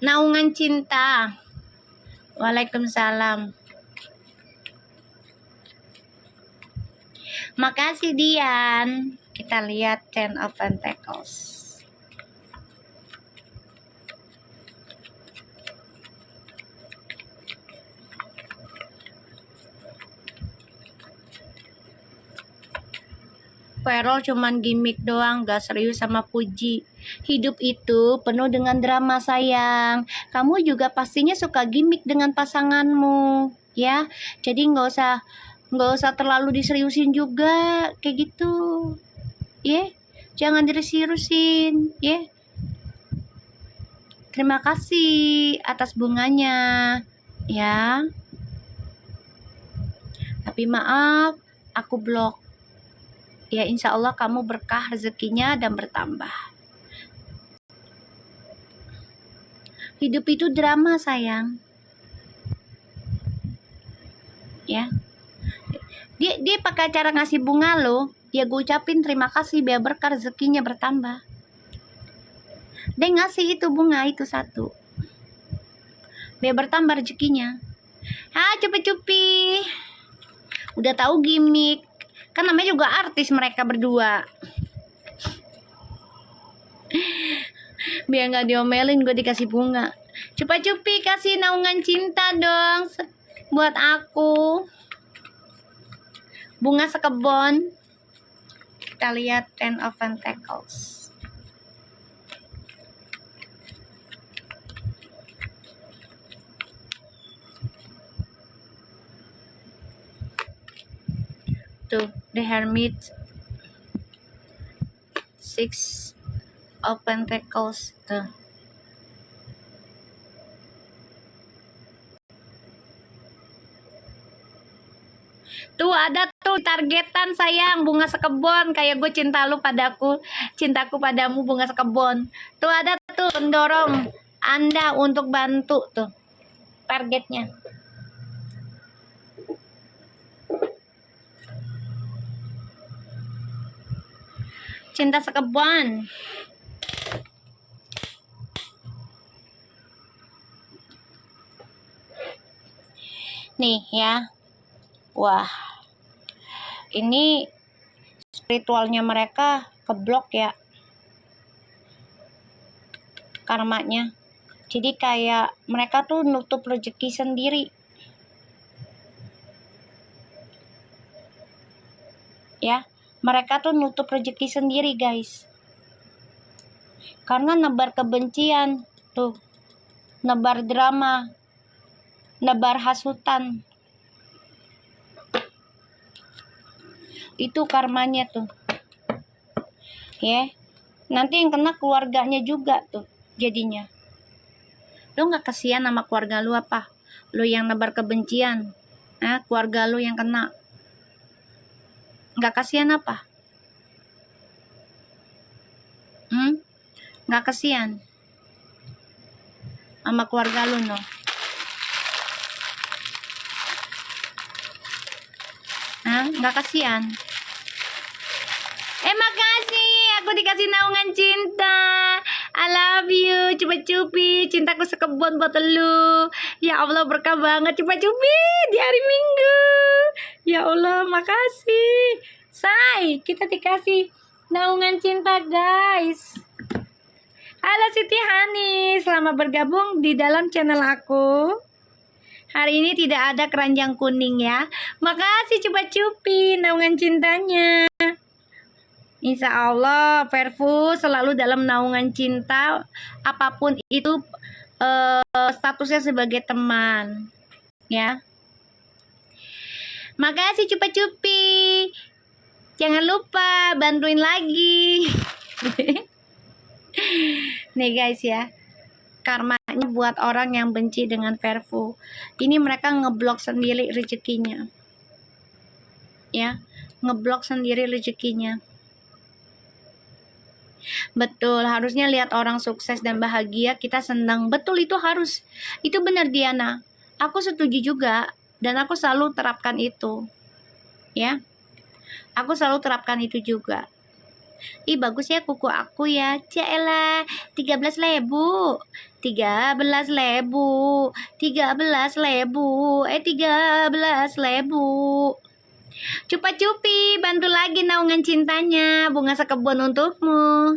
Naungan cinta. Waalaikumsalam. Makasih Dian. Kita lihat Ten of Pentacles. Vero cuman gimmick doang, gak serius sama Puji. Hidup itu penuh dengan drama sayang. Kamu juga pastinya suka gimmick dengan pasanganmu, ya. Jadi nggak usah terlalu diseriusin juga kayak gitu, ya. Jangan diseriusin, ya. Terima kasih atas bunganya, ya. Tapi maaf, aku blok. Ya insya Allah kamu berkah rezekinya dan bertambah. Hidup itu drama sayang. ya. Dia pakai cara ngasih bunga lo, ya gue ucapin terima kasih biar berkah rezekinya bertambah. Dia ngasih itu bunga itu satu, biar bertambah rezekinya. Cupi-cupi udah tahu gimmick, kan namanya juga artis mereka berdua. Biar nggak diomelin gue dikasih bunga. Cupi kasih naungan cinta dong buat aku. Bunga sekebon. Kita lihat Ten of Pentacles. Tuh, The Hermit. Six of Pentacles. Tuh. Tuh ada tuh targetan sayang, bunga sekebon, kayak gue cinta lu padaku, cintaku padamu bunga sekebon. Tuh ada tuh mendorong Anda untuk bantu tuh targetnya. Cinta sekebon. Nih ya. Wah. Ini spiritualnya mereka keblok ya. Karmanya. Jadi kayak mereka tuh nutup rezeki sendiri. Ya, mereka tuh nutup rezeki sendiri, guys. Karena nebar kebencian, tuh. Nebar drama. Nebar hasutan. Itu karmanya tuh. Ya. Nanti yang kena keluarganya juga tuh jadinya. Lu gak kasihan sama keluarga lu apa? Lu yang nebar kebencian. Keluarga lu yang kena. Gak kasihan apa? Gak kasihan sama keluarga lu no? Gak kasihan? Makasih, aku dikasih naungan cinta. I love you, cupi-cupi, cintaku sekebon buat lu. Ya Allah, berkah banget cupi-cupi di hari Minggu. Ya Allah, makasih. Say, kita dikasih naungan cinta, guys. Halo Siti Hani, selamat bergabung di dalam channel aku. Hari ini tidak ada keranjang kuning ya. Makasih cupi-cupi naungan cintanya. Insya Allah Perfu selalu dalam naungan cinta, apapun itu statusnya sebagai teman ya. Makasih cupi-cupi, jangan lupa bantuin lagi. Nih guys ya, karmanya buat orang yang benci dengan Perfu, ini mereka ngeblok sendiri rezekinya ya, ngeblok sendiri rezekinya. Betul, harusnya lihat orang sukses dan bahagia kita senang. Betul, itu harus. Itu benar Diana. Aku setuju juga dan aku selalu terapkan itu. Ya. Aku selalu terapkan itu juga. Ih, bagus ya kuku aku ya. Cialah, 13.000. 13.000. 13.000. 13.000. Cupa-cupi, bantu lagi naungan cintanya, bunga sekebun untukmu.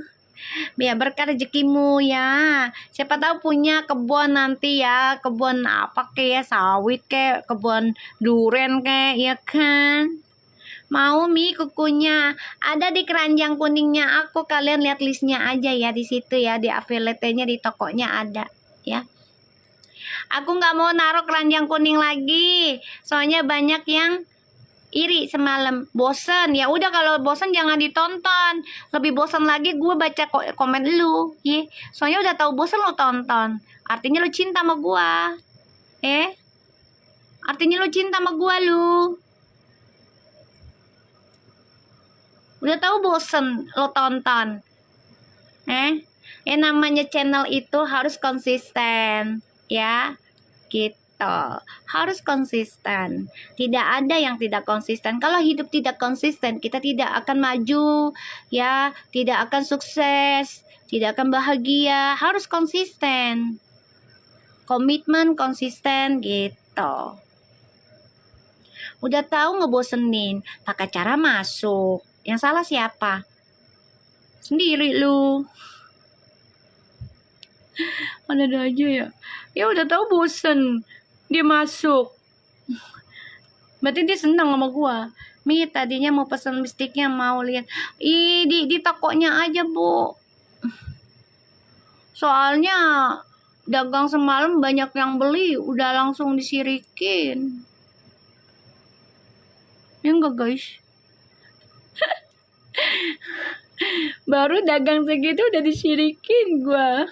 Biar berkah rezekimu ya. Siapa tahu punya kebun nanti ya, kebun apa kayak sawit kayak kebun duren kayak ya kan. Mau kukunya ada di keranjang kuningnya aku, kalian lihat listnya aja ya di situ ya, di affiliate-nya di tokonya ada ya. Aku nggak mau naruh keranjang kuning lagi, soalnya banyak yang iri semalam, bosen. Ya udah, kalau bosen jangan ditonton. Lebih bosen lagi gue baca komen lu, ya. Soalnya udah tahu bosen lo tonton. Artinya lu cinta sama gue, artinya lu cinta sama gue lu. Udah tahu bosen lo tonton, namanya channel itu harus konsisten, ya. Gitu. gitu. Harus konsisten. Tidak ada yang tidak konsisten. Kalau hidup tidak konsisten, kita tidak akan maju, ya, tidak akan sukses, tidak akan bahagia. Harus konsisten. Komitmen konsisten gitu. Udah tahu ngebosenin, pakai cara masuk. Yang salah siapa? Sendiri lu. Ada aja ya. Ya udah tahu bosen, dia masuk. Berarti dia senang sama gua. Mi tadinya mau pesen mistiknya, mau lihat. Di tokonya aja, Bu. Soalnya dagang semalam banyak yang beli, udah langsung disirikin. Ya enggak, guys? Baru dagang segitu udah disirikin gua.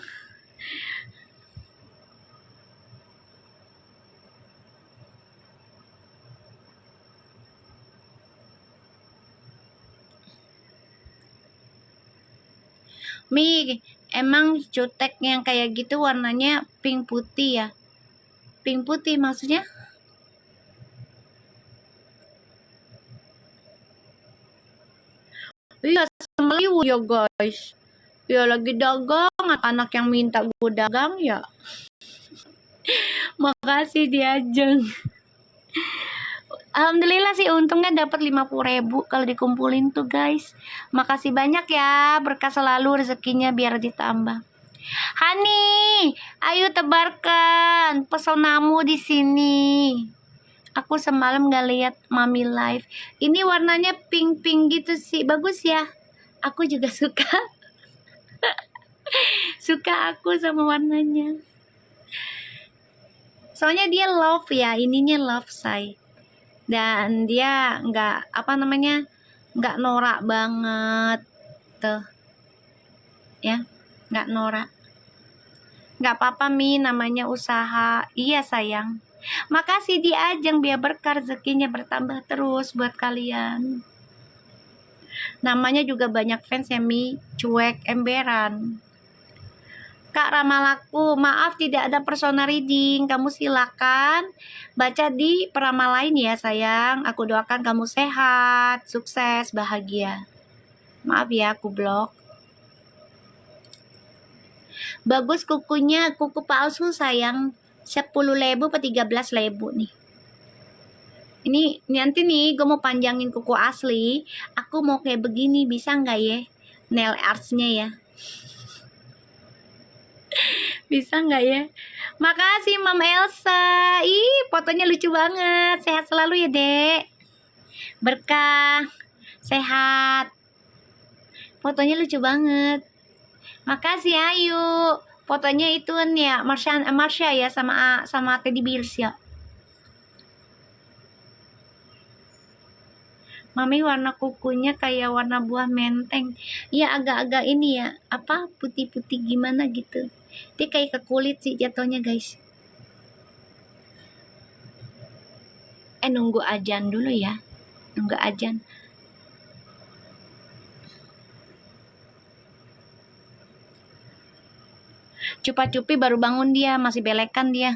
Mi, emang cutek yang kayak gitu warnanya pink putih ya? Pink putih maksudnya? Iya, semeliwu ya guys. Ya lagi dagang, anak yang minta gue dagang ya. Makasih diajeng. Alhamdulillah sih untungnya dapat 50.000 kalau dikumpulin tuh guys. Makasih banyak ya, berkah selalu rezekinya biar ditambah. Hani, ayo tebarkan pesonamu di sini. Aku semalam gak lihat Mami live. Ini warnanya pink-pink gitu sih, bagus ya. Aku juga suka. Suka aku sama warnanya. Soalnya dia love ya, ininya love say. Dan dia nggak nggak norak banget tuh ya, nggak norak. Nggak apa-apa Mi, namanya usaha. Iya sayang, makasih Diajeng, biar berkah rezekinya bertambah terus buat kalian. Namanya juga banyak fans ya Mi, cuek emberan. Kak Ramalaku, maaf tidak ada personal reading. Kamu silakan baca di peramal lain ya sayang. Aku doakan kamu sehat, sukses, bahagia. Maaf ya aku blok. Bagus kukunya, kuku palsu sayang. 10.000 atau 13.000 nih. Ini nanti nih gue mau panjangin kuku asli. Aku mau kayak begini, bisa nggak ya? Nail arts-nya ya. Bisa nggak ya? Makasih Mama Elsa. Ih, fotonya lucu banget. Sehat selalu ya, Dek. Berkah. Sehat. Fotonya lucu banget. Makasih Ayu. Fotonya itu kan ya, Marsha ya sama Teddy Bears ya. Mami warna kukunya kayak warna buah menteng. Iya agak-agak ini ya, apa putih-putih gimana gitu. Dia kayak ke kulit sih jatuhnya guys. Nunggu ajan dulu ya. Nunggu ajan. Cupa-cupi baru bangun dia, masih belekan dia.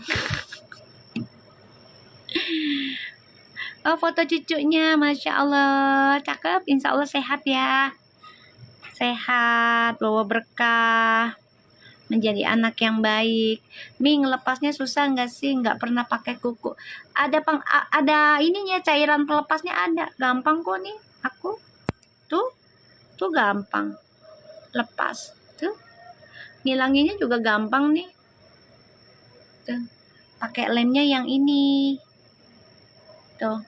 Oh foto cucunya, Masya Allah. Cakep, Insya Allah sehat ya. Sehat, bawa berkah. Menjadi anak yang baik. Mi, ngelepasnya susah nggak sih? Nggak pernah pakai kuku. Ada ininya, cairan pelepasnya ada. Gampang kok nih. Aku tuh gampang. Lepas. Tuh. Ngilanginnya juga gampang nih. Tuh. Pakai lemnya yang ini. Tuh.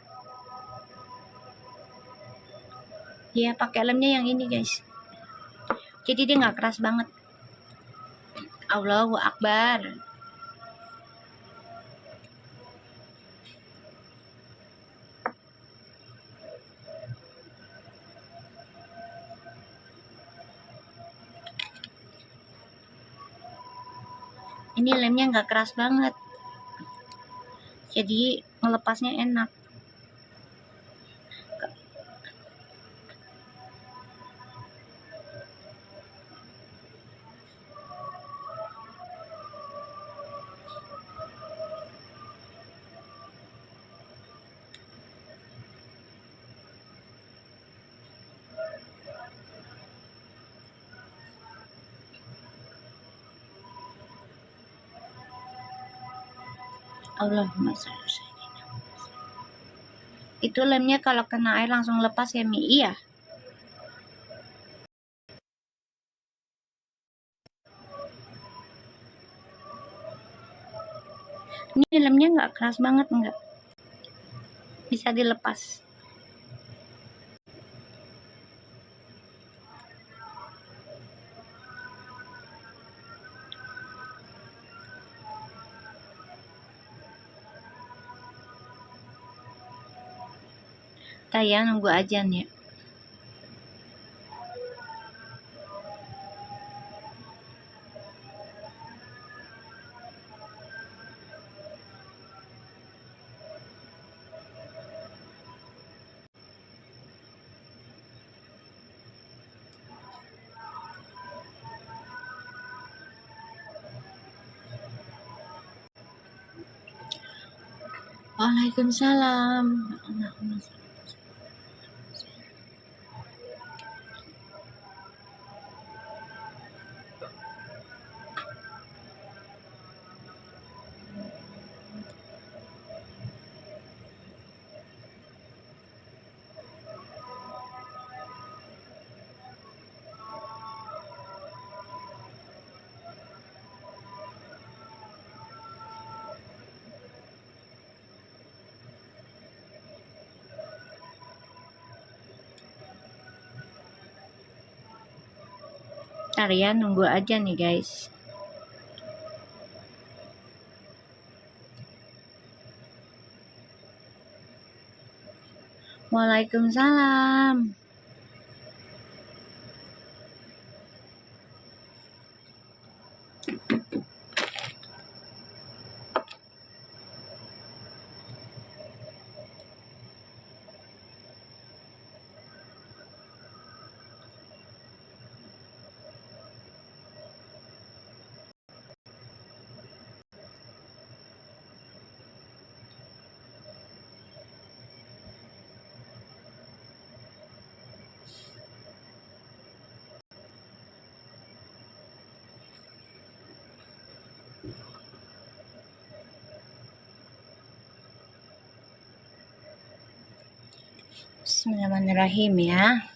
Ya, pakai lemnya yang ini, guys. Jadi dia nggak keras banget. Allahu Akbar. Ini lemnya nggak keras banget. Jadi melepasnya enak. Allahumma sholli sayyidina. Itu lemnya kalau kena air langsung lepas ya Mi? Iya. Ini lemnya nggak keras banget, nggak. Bisa dilepas. Ya, nunggu ajan ya. Waalaikumsalam. Allahumma sholli. Ntar ya, nunggu aja nih guys. Waalaikumsalam. Bismillahirrahmanirrahim ya.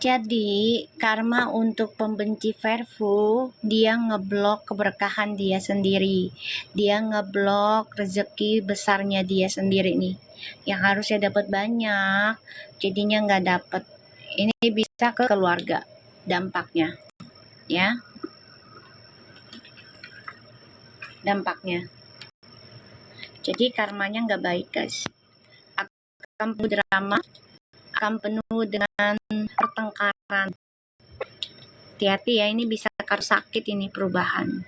Jadi karma untuk pembenci Verfu, dia ngeblok keberkahan dia sendiri, dia ngeblok rezeki besarnya dia sendiri nih, yang harusnya dapat banyak jadinya nggak dapat. Ini bisa ke keluarga dampaknya ya, dampaknya. Jadi karmanya nggak baik guys, akan penuh drama, akan penuh dengan pertengkaran. Hati-hati ya, ini bisa karena sakit, ini perubahan.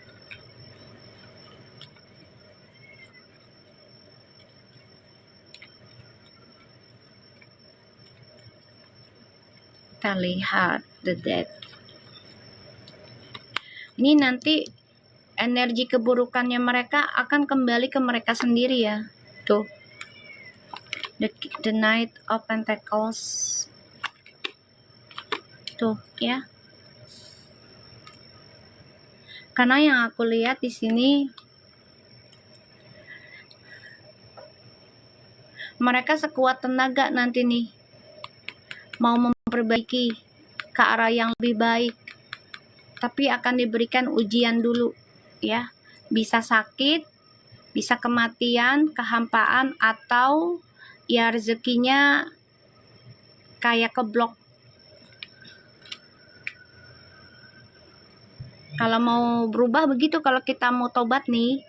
Kita lihat the death. Ini nanti energi keburukannya mereka akan kembali ke mereka sendiri ya. Tuh. The Knight of Pentacles. Tuh ya. Karena yang aku lihat di sini mereka sekuat tenaga nanti nih mau memperbaiki ke arah yang lebih baik. Tapi akan diberikan ujian dulu ya. Bisa sakit, bisa kematian, kehampaan, atau ya rezekinya kayak keblok. Kalau mau berubah begitu, kalau kita mau tobat nih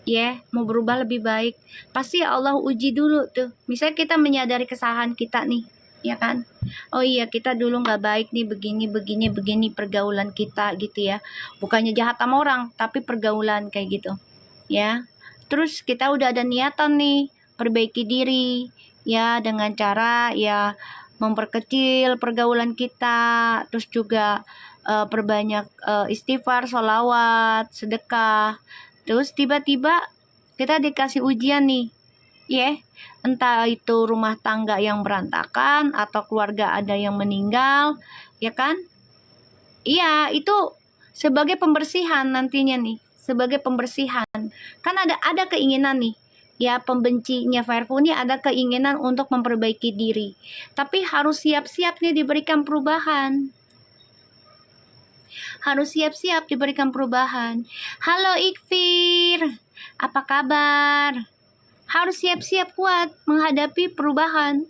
ya, mau berubah lebih baik, pasti Allah uji dulu tuh. Misalnya kita menyadari kesalahan kita nih, ya kan, oh iya kita dulu nggak baik nih, begini pergaulan kita gitu ya, bukannya jahat sama orang tapi pergaulan kayak gitu ya. Terus kita udah ada niatan nih perbaiki diri ya, dengan cara ya memperkecil pergaulan kita, terus juga perbanyak istighfar, sholawat, sedekah. Terus tiba-tiba kita dikasih ujian nih ya, entah itu rumah tangga yang berantakan atau keluarga ada yang meninggal ya kan. Iya, itu sebagai pembersihan nantinya nih, sebagai pembersihan. Kan ada keinginan nih, ya pembencinya Fairfu ini ada keinginan untuk memperbaiki diri. Tapi harus siap-siap nih diberikan perubahan. Harus siap-siap diberikan perubahan. Halo Ikfir, apa kabar? Harus siap-siap kuat menghadapi perubahan.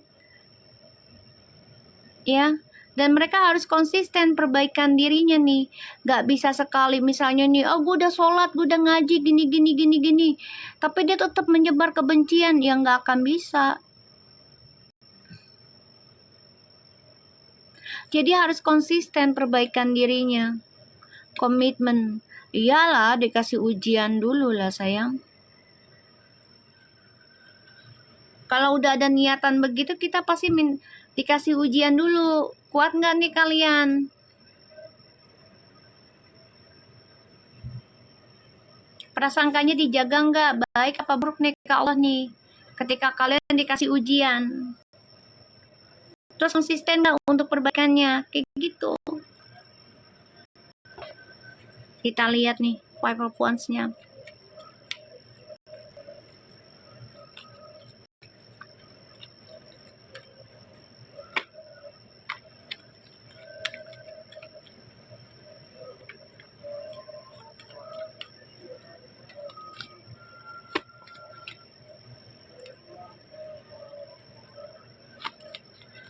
Ya, dan mereka harus konsisten perbaikan dirinya nih. Gak bisa sekali misalnya nih, oh gue udah sholat, gue udah ngaji, gini. Tapi dia tetap menyebar kebencian, yang gak akan bisa. Jadi harus konsisten perbaikan dirinya. Komitmen. Iyalah, dikasih ujian dulu lah sayang. Kalau udah ada niatan begitu, kita pasti dikasih ujian dulu. Kuat nggak nih kalian? Prasangkanya dijaga nggak? Baik apa buruk nih ke Allah nih? Ketika kalian dikasih ujian. Terus konsisten nggak untuk perbaikannya? Kayak gitu. Kita lihat nih, 5 of Wands-nya.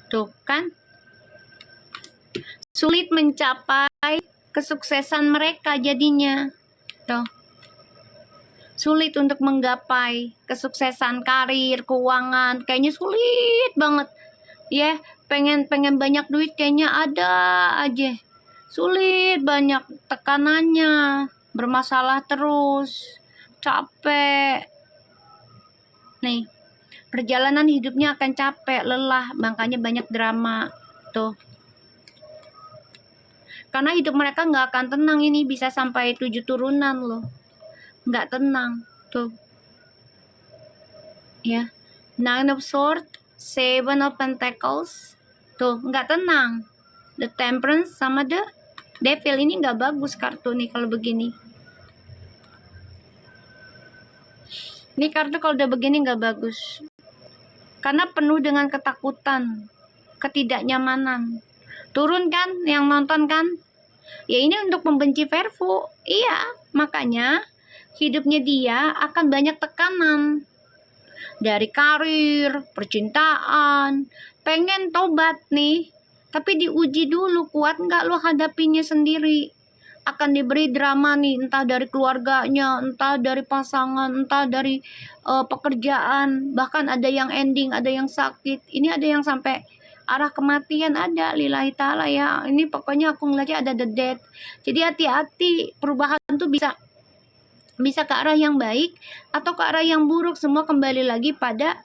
Tuh kan, sulit mencapai kesuksesan mereka jadinya. Tuh, sulit untuk menggapai kesuksesan karir, keuangan, kayaknya sulit banget. Ya, pengen banyak duit kayaknya ada aja. Sulit, banyak tekanannya, bermasalah terus, capek. Nih, perjalanan hidupnya akan capek, lelah, makanya banyak drama. Tuh. Karena hidup mereka nggak akan tenang, ini bisa sampai 7 turunan loh. Nggak tenang. Tuh. Ya. 9 of Swords, 7 of Pentacles. Tuh, nggak tenang. The Temperance sama The Devil, ini nggak bagus kartu nih kalau begini. Ini kartu kalau udah begini nggak bagus. Karena penuh dengan ketakutan, ketidaknyamanan. Turun kan yang nonton kan? Ya ini untuk membenci Fairfu. Iya, makanya hidupnya dia akan banyak tekanan. Dari karir, percintaan, pengen tobat nih. Tapi diuji dulu, kuat nggak lo hadapinya sendiri. Akan diberi drama nih, entah dari keluarganya, entah dari pasangan, entah dari pekerjaan. Bahkan ada yang ending, ada yang sakit. Ini ada yang sampai arah kematian ada, lillahi ta'ala ya. Ini pokoknya aku ngeliatnya ada the death. Jadi hati-hati, perubahan tuh bisa ke arah yang baik atau ke arah yang buruk. Semua kembali lagi pada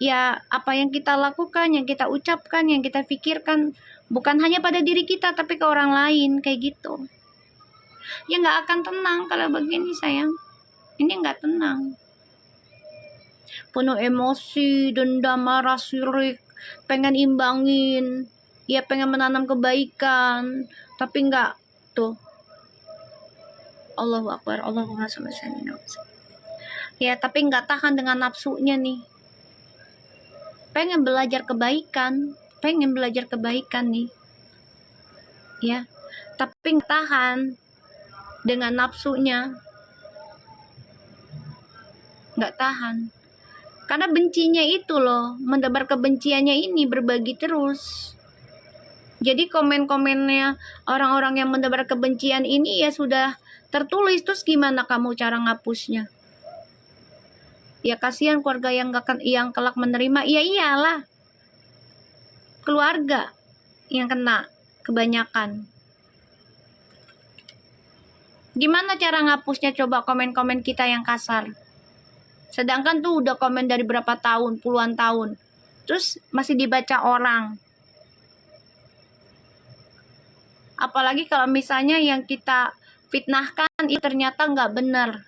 ya apa yang kita lakukan, yang kita ucapkan, yang kita pikirkan. Bukan hanya pada diri kita, tapi ke orang lain, kayak gitu. Ya nggak akan tenang kalau begini sayang. Ini nggak tenang. Penuh emosi, dendam, marah, sirik, pengen imbangin, ya pengen menanam kebaikan, tapi nggak. Tuh. Allahu Akbar, Allahumma sholli ala sayyidina Muhammad. Ya tapi nggak tahan dengan nafsunya nih. Pengen belajar kebaikan nih. Ya, tapi nggak tahan dengan nafsunya. Nggak tahan. Karena bencinya itu loh, menebar kebenciannya ini berbagi terus. Jadi komen-komennya orang-orang yang menebar kebencian ini ya sudah tertulis. Terus gimana kamu cara ngapusnya? Ya kasihan keluarga yang kelak menerima. Ya iyalah, keluarga yang kena kebanyakan. Gimana cara ngapusnya? Coba komen-komen kita yang kasar. Sedangkan tuh udah komen dari berapa tahun, puluhan tahun. Terus masih dibaca orang. Apalagi kalau misalnya yang kita fitnahkan itu ternyata nggak benar.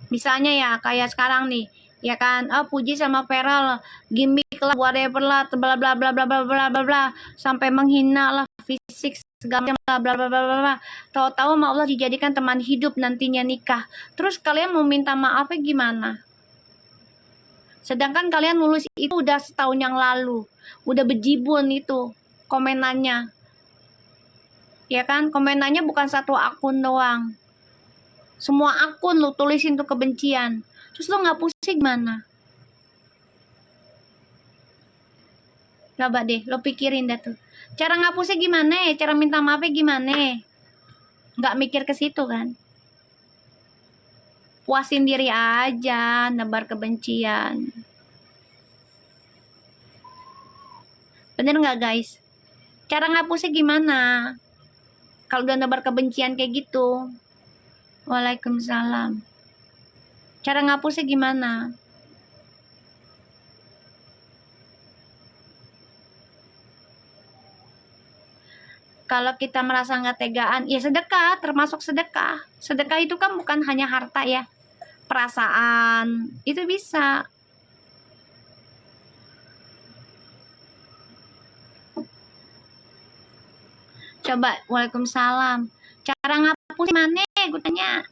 Misalnya ya kayak sekarang nih, ya kan? Oh, puji sama viral, gimmick lah, whatever lah, bla bla bla bla bla bla bla bla, sampai menghina lah fisik segala macam bla bla bla bla bla bla. Tahu-tahu sama Allah dijadikan teman hidup nantinya nikah. Terus kalian mau minta maafnya gimana? Sedangkan kalian nulis itu udah setahun yang lalu, udah bejibun itu komenannya, ya kan? Komenannya bukan satu akun doang, semua akun lu tulisin tuh kebencian. Terus lu nggak pusing mana? Coba deh, lo pikirin dah tuh. Cara ngapusnya gimana? Cara minta maafnya gimana? Nggak mikir ke situ kan? Puasin diri aja, nebar kebencian. Bener nggak guys? Cara ngapusnya gimana? Kalau udah nebar kebencian kayak gitu. Waalaikumsalam. Cara ngapusnya gimana? Kalau kita merasa nggak tegaan, ya sedekah, termasuk sedekah. Sedekah itu kan bukan hanya harta ya, perasaan, itu bisa. Coba, waalaikumsalam. Cara ngapus mana? Gue tanya.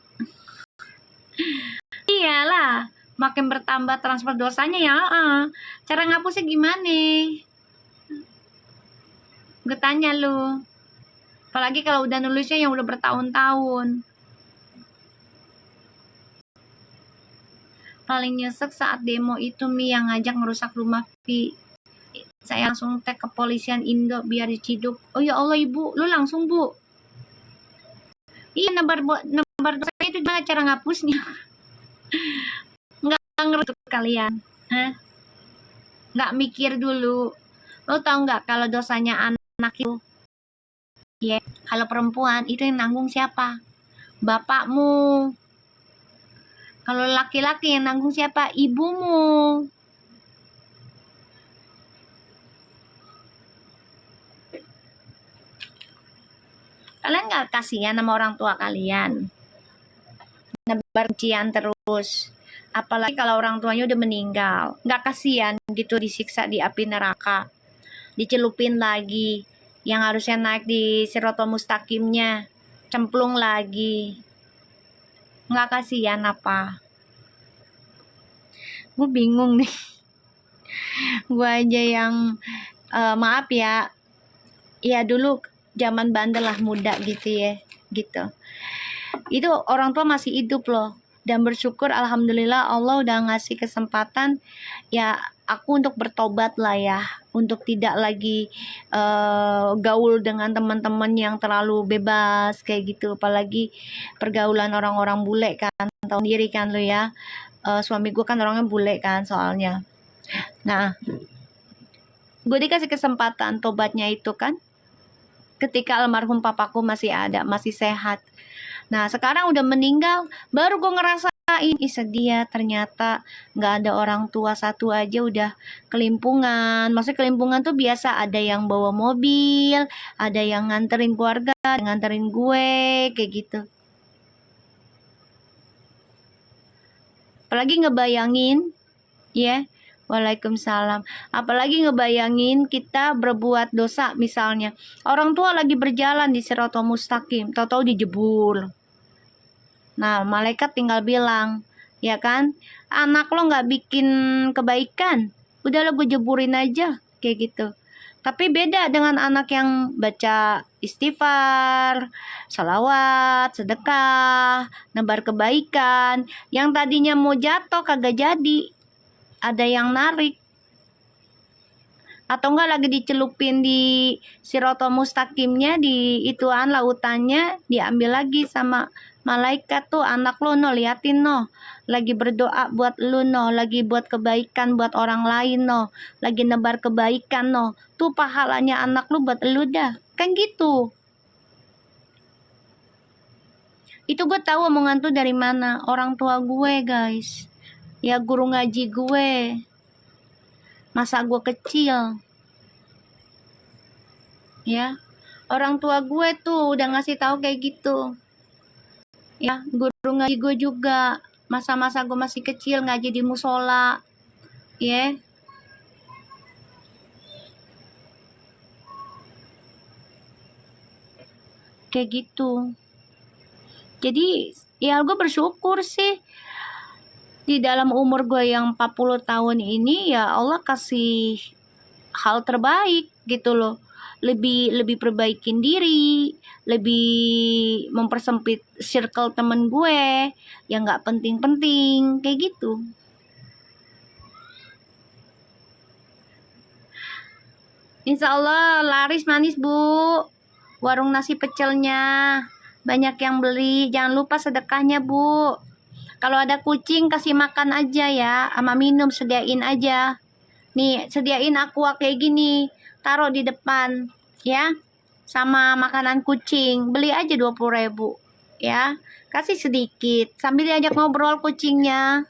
Iyalah, makin bertambah transfer dosanya ya. Cara ngapusnya gimana? Gue tanya lu. Apalagi kalau udah nulisnya yang udah bertahun-tahun. Paling nyesek saat demo itu Mi yang ngajak ngerusak rumah Vi. Saya langsung tag kepolisian Indo biar diciduk. Oh ya Allah ibu, lu langsung bu. Iya nebar dosa itu gimana cara ngapusnya? Nggak ngerti kalian. Hah? Nggak mikir dulu. Lo tau nggak kalau dosanya anak itu? Ya, kalau perempuan itu yang nanggung siapa? Bapakmu. Kalau laki-laki yang nanggung siapa? Ibumu. Kalian nggak kasihan sama orang tua kalian? Nebar kebencian terus. Apalagi kalau orang tuanya udah meninggal. Nggak kasihan gitu disiksa di api neraka. Dicelupin lagi. Yang harusnya naik di sirotol mustaqimnya. Cemplung lagi. Nggak kasihan apa? Gue bingung nih. Gue aja yang maaf ya. Ya dulu zaman bandel lah, muda gitu ya. Gitu. Itu orang tua masih hidup loh. Dan bersyukur alhamdulillah Allah udah ngasih kesempatan ya aku untuk bertobat lah ya, untuk tidak lagi gaul dengan teman-teman yang terlalu bebas kayak gitu, apalagi pergaulan orang-orang bule kan, tahu sendiri kan lo ya. Suami gue kan orangnya bule kan soalnya. Nah, gue dikasih kesempatan tobatnya itu kan ketika almarhum papaku masih ada, masih sehat. Nah sekarang udah meninggal, baru gue ngerasain, sedih ya, ternyata nggak ada orang tua satu aja udah kelimpungan. Maksudnya kelimpungan tuh biasa, ada yang bawa mobil, ada yang nganterin keluarga, nganterin gue, kayak gitu. Apalagi ngebayangin, ya, waalaikumsalam. Apalagi ngebayangin kita berbuat dosa misalnya. Orang tua lagi berjalan di siratal mustaqim, tahu-tahu dijebur. Nah, malaikat tinggal bilang, ya kan, anak lo nggak bikin kebaikan, udah lo gue jeburin aja, kayak gitu. Tapi beda dengan anak yang baca istighfar, salawat, sedekah, nebar kebaikan, yang tadinya mau jatuh kagak jadi, ada yang narik. Atau enggak lagi dicelupin di sirotol mustaqimnya, di ituan lautannya, diambil lagi sama malaikat tuh, anak lo no, liatin no, lagi berdoa buat lu no, lagi buat kebaikan buat orang lain no, lagi nebar kebaikan no, tuh pahalanya anak lu buat lu dah, kan gitu. Itu gue tahu omongan tuh dari mana, orang tua gue guys, ya guru ngaji gue masa gue kecil, ya orang tua gue tuh udah ngasih tahu kayak gitu, ya guru ngaji gue juga Masa-masa gue masih kecil ngaji di musola, ya. Kayak gitu. Jadi ya gue bersyukur sih di dalam umur gue yang 40 tahun ini, ya Allah kasih hal terbaik gitu loh. Lebih perbaikin diri, lebih mempersempit circle temen gue yang nggak penting-penting kayak gitu. Insya Allah laris manis bu, warung nasi pecelnya banyak yang beli. Jangan lupa sedekahnya bu. Kalau ada kucing kasih makan aja ya, sama minum sediain aja. Nih, sediain aqua kayak gini, taruh di depan ya. Sama makanan kucing, beli aja 20.000 ya. Kasih sedikit sambil diajak ngobrol kucingnya.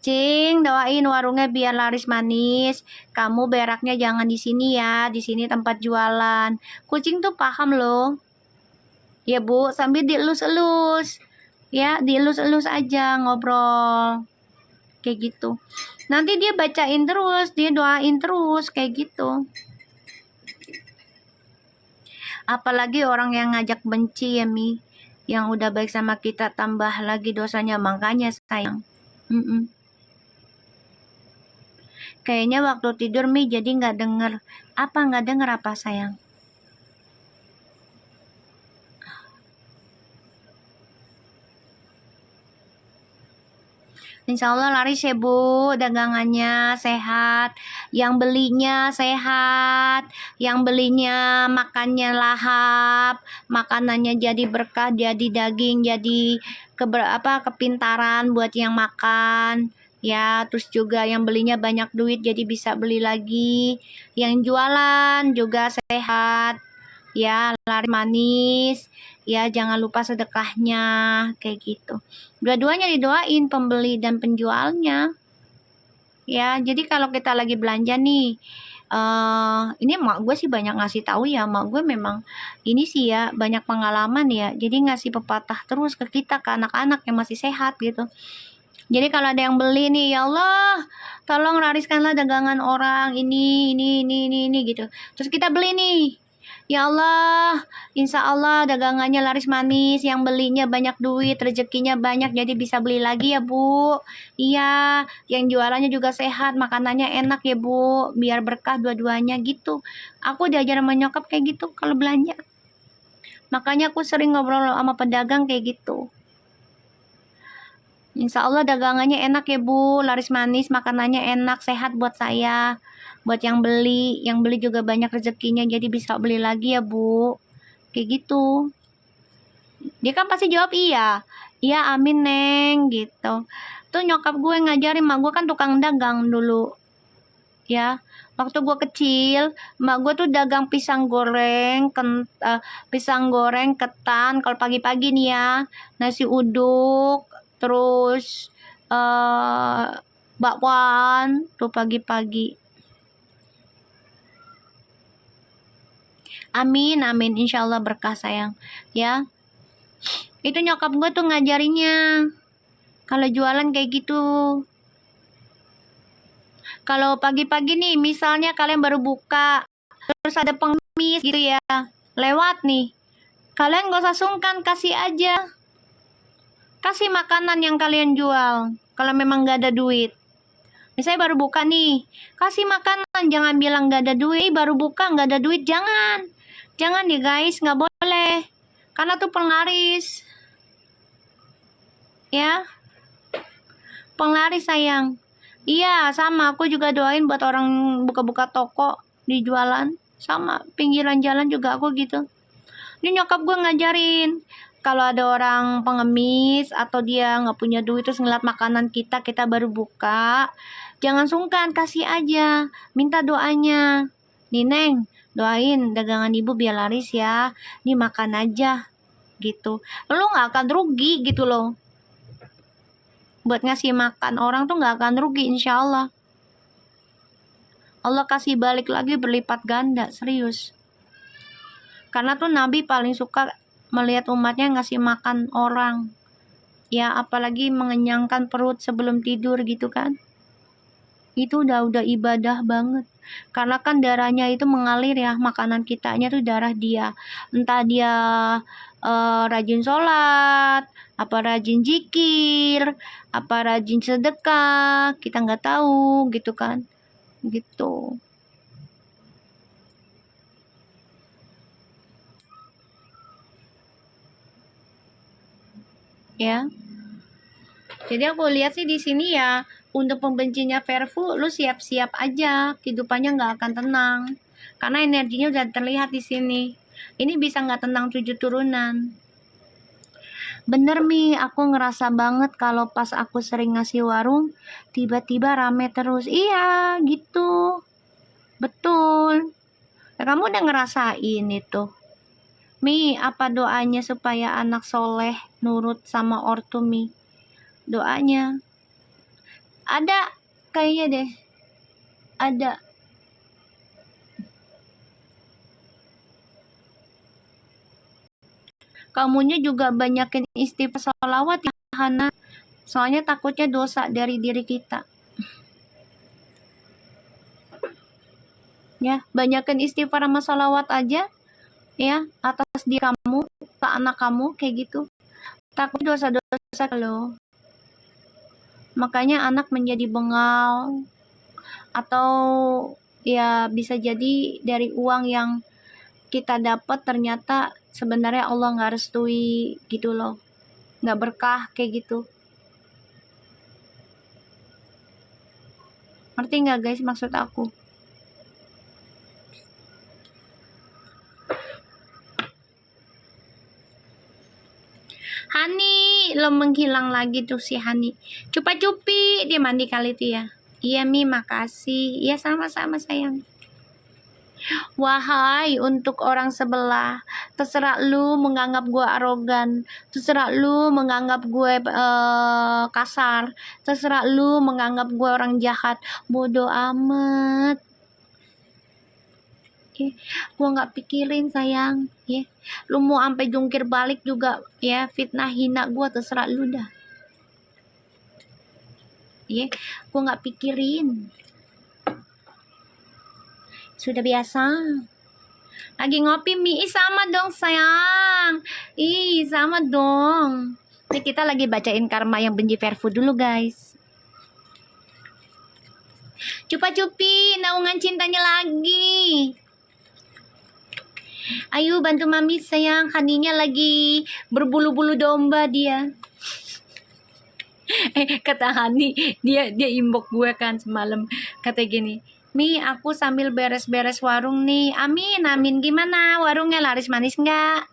Cing, doain warungnya biar laris manis. Kamu beraknya jangan di sini ya, di sini tempat jualan. Kucing tuh paham loh. Ya bu, sambil dielus-elus. Ya, dielus-elus aja ngobrol. Kayak gitu. Nanti dia bacain terus, dia doain terus kayak gitu. Apalagi orang yang ngajak benci ya Mi, yang udah baik sama kita tambah lagi dosanya, makanya sayang. Kayaknya waktu tidur Mi jadi nggak denger apa sayang? Insya Allah laris ya bu, dagangannya sehat, yang belinya sehat, yang belinya makannya lahap, makanannya jadi berkah, jadi daging, jadi kepintaran buat yang makan. Ya, terus juga yang belinya banyak duit jadi bisa beli lagi. Yang jualan juga sehat. Ya, laris manis. Ya, jangan lupa sedekahnya kayak gitu. Dua-duanya didoain, pembeli dan penjualnya. Ya, jadi kalau kita lagi belanja nih, ini mak gue sih banyak ngasih tahu ya, mak gue memang ini sih ya banyak pengalaman ya, jadi ngasih pepatah terus ke kita, ke anak-anak yang masih sehat gitu. Jadi kalau ada yang beli nih, ya Allah, tolong lariskanlah dagangan orang ini gitu. Terus kita beli nih, ya Allah, insya Allah dagangannya laris manis, yang belinya banyak duit, rezekinya banyak, jadi bisa beli lagi ya bu. Iya, yang jualannya juga sehat, makanannya enak ya bu, biar berkah dua-duanya gitu. Aku diajar sama nyokap kayak gitu kalau belanja. Makanya aku sering ngobrol sama pedagang kayak gitu. Insya Allah dagangannya enak ya bu, laris manis, makanannya enak, sehat buat saya. Buat yang beli juga banyak rezekinya, jadi bisa beli lagi ya bu. Kayak gitu. Dia kan pasti jawab iya. Iya amin neng gitu. Tuh nyokap gue ngajarin, mak gue kan tukang dagang dulu. Ya, waktu gue kecil, mak gue tuh dagang pisang goreng, ketan, kalau pagi-pagi nih ya, nasi uduk, terus bakwan tuh pagi-pagi. Amin amin, insya Allah berkah sayang ya. Itu nyokap gue tuh ngajarinnya kalau jualan kayak gitu. Kalau pagi-pagi nih, misalnya kalian baru buka, terus ada pengemis gitu ya, lewat nih, kalian gak usah sungkan, kasih aja. Kasih makanan yang kalian jual, kalau memang gak ada duit. Misalnya baru buka nih, kasih makanan, jangan bilang gak ada duit, baru buka gak ada duit, jangan. Jangan ya guys, gak boleh. Karena tuh penglaris. Ya, penglaris sayang. Iya, sama. Aku juga doain buat orang buka-buka toko di jualan. Sama, pinggiran jalan juga aku gitu. Ini nyokap gue ngajarin, kalau ada orang pengemis atau dia nggak punya duit terus ngeliat makanan kita baru buka, jangan sungkan, kasih aja, minta doanya. Nih Neng, doain dagangan ibu biar laris ya. Nih makan aja, gitu. Lo nggak akan rugi gitu loh. Buat ngasih makan orang tuh nggak akan rugi, insya Allah. Allah kasih balik lagi berlipat ganda, serius. Karena tuh Nabi paling suka melihat umatnya ngasih makan orang. Ya, apalagi mengenyangkan perut sebelum tidur gitu kan. Itu udah ibadah banget. Karena kan darahnya itu mengalir ya, makanan kitanya tuh darah dia. Entah dia rajin sholat, apa rajin zikir, apa rajin sedekah, kita nggak tahu gitu kan. Gitu. Ya. Jadi aku lihat sih di sini ya, untuk pembencinya Verfu, lu siap-siap aja, kehidupannya nggak akan tenang. Karena energinya udah terlihat di sini. Ini bisa nggak tenang 7 turunan. Bener Mi, aku ngerasa banget kalau pas aku sering ngasih warung, tiba-tiba rame terus. Iya, gitu. Betul. Kamu udah ngerasain itu. Mi, apa doanya supaya anak soleh nurut sama ortu Mi? Doanya. Ada, kayaknya deh. Ada. Kamunya juga banyakin istighfar sholawat ya Hana. Soalnya takutnya dosa dari diri kita. Ya, banyakin istighfar sama sholawat aja ya atas diri kamu, ke anak kamu kayak gitu. Takut dosa-dosa lo. Makanya anak menjadi bengal atau ya bisa jadi dari uang yang kita dapat ternyata sebenarnya Allah nggak restui gitu loh, nggak berkah kayak gitu. Ngerti nggak guys maksud aku? Hani, lo menghilang lagi tuh si Hani. Cupa-cupi, dia mandi kali itu ya. Iya Mi, makasih. Iya sama-sama sayang. Wahai untuk orang sebelah, terserah lu menganggap gue arogan, terserah lu menganggap gue kasar, terserah lu menganggap gue orang jahat, bodoh amat. Gue nggak pikirin sayang, ya. Lu mau sampai jungkir balik juga, ya fitnah hina gue terserah lu dah. Ya, gue nggak pikirin. Sudah biasa. Lagi ngopi Mi, sama dong sayang. Sama dong. Ini kita lagi bacain karma yang benci Verfu dulu guys. Cupa-cupi, naungan cintanya lagi. Ayo bantu Mami sayang, Haninya lagi berbulu-bulu domba dia. Kata Hani, dia inbox gue kan semalam, kata gini, Mi aku sambil beres-beres warung nih. Amin gimana warungnya laris manis nggak?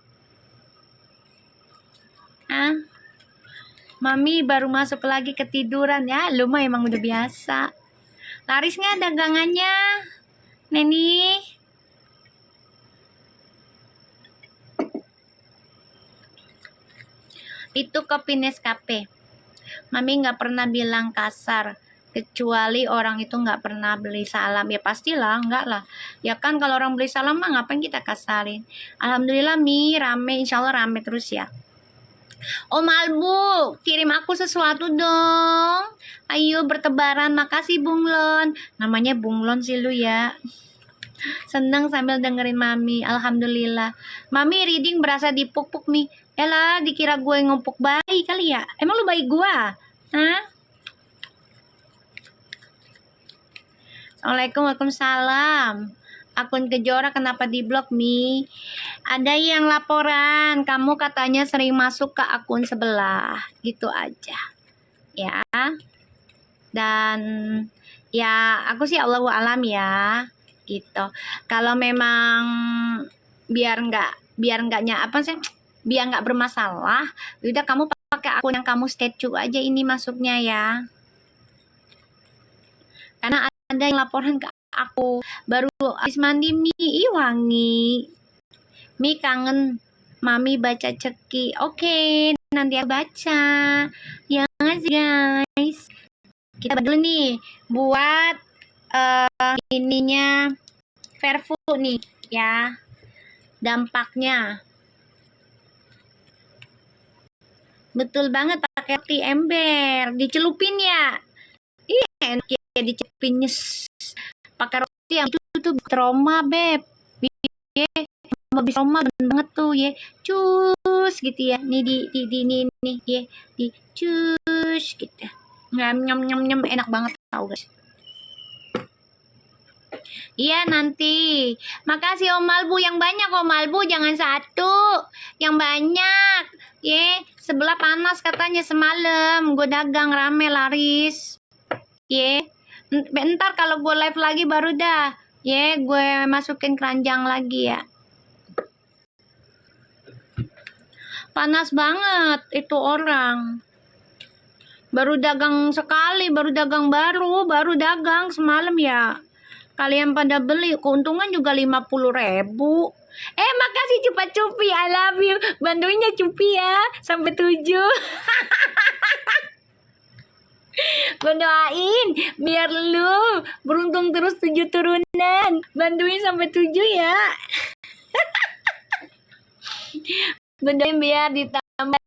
Mami baru masuk lagi ketiduran ya, lu mah emang udah biasa. Laris nggak dagangannya Neni? Itu kopi Nescafe. Mami nggak pernah bilang kasar, kecuali orang itu nggak pernah beli salam. Ya pastilah, nggak lah. Ya kan kalau orang beli salam mah ngapain kita kasarin. Alhamdulillah Mi rame, insya Allah rame terus ya. Om Albu, kirim aku sesuatu dong. Ayo bertebaran, makasih Bunglon. Namanya Bunglon sih lu ya. Seneng sambil dengerin Mami, alhamdulillah. Mami reading berasa dipuk-puk Mi. Elah, dikira gue ngupuk bayi kali ya. Emang lu bayi gua? Hah? Assalamualaikum, waalaikumsalam. Akun Kejora kenapa diblok Mi? Ada yang laporan, kamu katanya sering masuk ke akun sebelah. Gitu aja. Ya. Dan ya aku sih Allahu alam ya. Gitu. Kalau memang biar nggak apa sih? Biar nggak bermasalah, udah kamu pakai akun yang kamu statue aja ini masuknya ya. Karena ada yang laporan ke aku baru habis mandi Mi, wangi. Mi kangen Mami baca ceki. Oke, nanti aku baca. Ya guys. Kita dulu nih buat ininya Verfu nih ya. Dampaknya. Betul banget pakai pakai roti ember, dicelupin ya. Ih, enak ya dicelupin pakai roti yang itu tuh trauma, Beb. Ye, bisa trauma banget tuh ya. Cus gitu ya. Nih di nih ya, di cus gitu. Nyam nyam nyam nyam enak banget tau guys. Iya nanti. Makasih Om Malbu yang banyak Om Malbu, jangan satu. Yang banyak. Ye, sebelah panas katanya semalam. Gue dagang rame laris. Ye. Bentar kalau gue live lagi baru dah. Ye, gue masukin keranjang lagi ya. Panas banget itu orang. Baru dagang sekali, baru dagang baru dagang semalam ya. Kalian pada beli, keuntungan juga 50.000. Makasih Cupa Cupi, I love you. Bantuinnya Cupi ya, sampai 7. Gue doain biar lu beruntung terus 7 turunan. Bantuin sampai 7 ya. Bantuin biar ditambah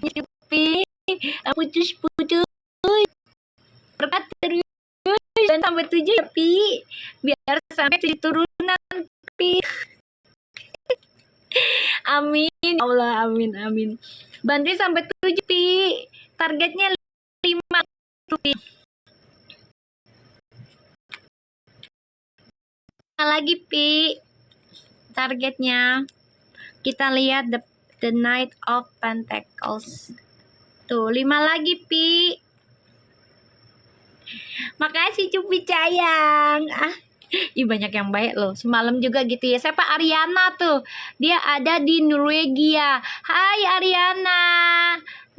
Cupi. Putus-putus. Berkat terus dan sampai 7 ya Pi, biar sampai 7 turunan Pi. Amin Allah, amin. Bantuin sampai 7 Pi, targetnya 5 Pi. Lagi Pi, targetnya kita lihat the Knight of Pentacles tuh, 5 lagi Pi. Makasih Cupi sayang. Banyak yang baik loh. Semalam juga gitu ya. Siapa Ariana tuh? Dia ada di Norwegia. Hai Ariana.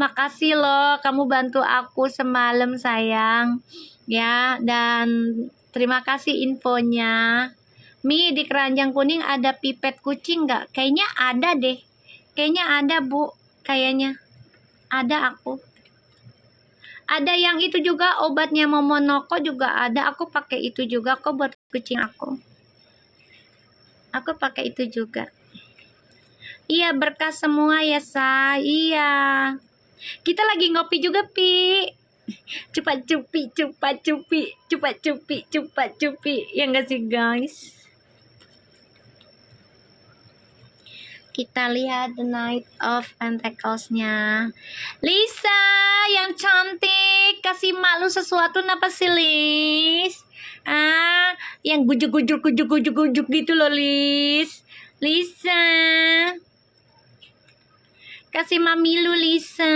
Makasih loh kamu bantu aku semalam sayang. Ya, dan terima kasih infonya. Mi, di keranjang kuning ada pipet kucing nggak? Kayaknya ada deh. Kayaknya ada Bu. Kayaknya ada aku. Ada yang itu juga, obatnya Momonoko juga ada. Aku pakai itu juga kok buat kucing aku. Aku pakai itu juga. Iya, berkah semua ya, Sa. Iya. Kita lagi ngopi juga, Pi. Cepat cupi. Ya enggak sih, guys? Kita lihat the Knight of Pentacles-nya. Lisa yang cantik, kasih malu sesuatu napa sih, Lis? Yang gujuk gitu loh, Lis. Lisa. Kasih mamilu, Lisa.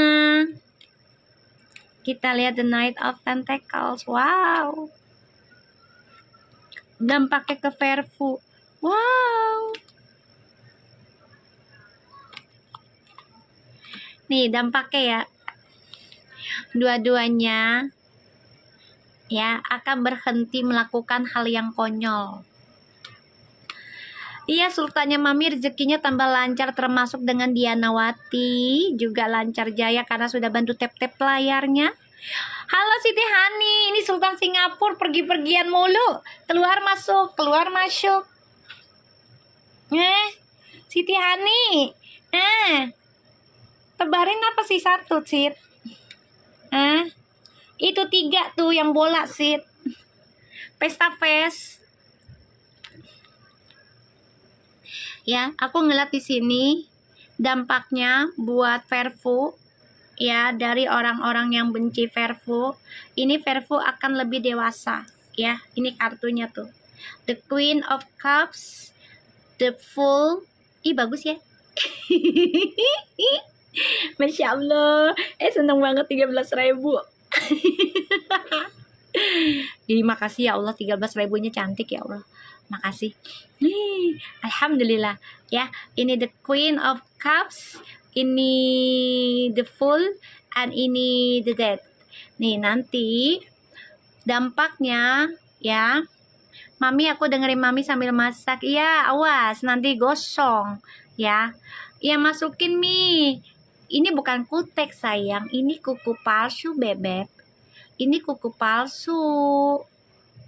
Kita lihat the Knight of Pentacles. Wow. Dan pakai ke Verfu. Wow. Nih dampaknya ya, dua-duanya ya akan berhenti melakukan hal yang konyol. Iya, sultannya Mami rezekinya tambah lancar, termasuk dengan Dianawati juga lancar jaya karena sudah bantu tap-tap layarnya. Halo Siti Hani, ini Sultan Singapura pergi-pergian mulu, keluar masuk Siti Hani. Tebarin apa sih satu, Sid? Itu 3 tuh yang bola, Sid. Pesta Fest. Ya, aku ngeliat di sini dampaknya buat Verfu ya, dari orang-orang yang benci Verfu. Ini Verfu akan lebih dewasa ya. Ini kartunya tuh. The Queen of Cups, the Fool. Bagus ya. Masya Allah, seneng banget 13.000. Makasih ya Allah, 13.000-nya cantik ya Allah. Makasih. Alhamdulillah ya. Ini the Queen of Cups, ini the Fool, and ini the Dead. Nih nanti dampaknya ya. Mami, aku dengerin Mami sambil masak. Iya, awas nanti gosong ya. Iya, masukin Mi. Ini bukan kutek sayang, ini kuku palsu bebek. Ini kuku palsu.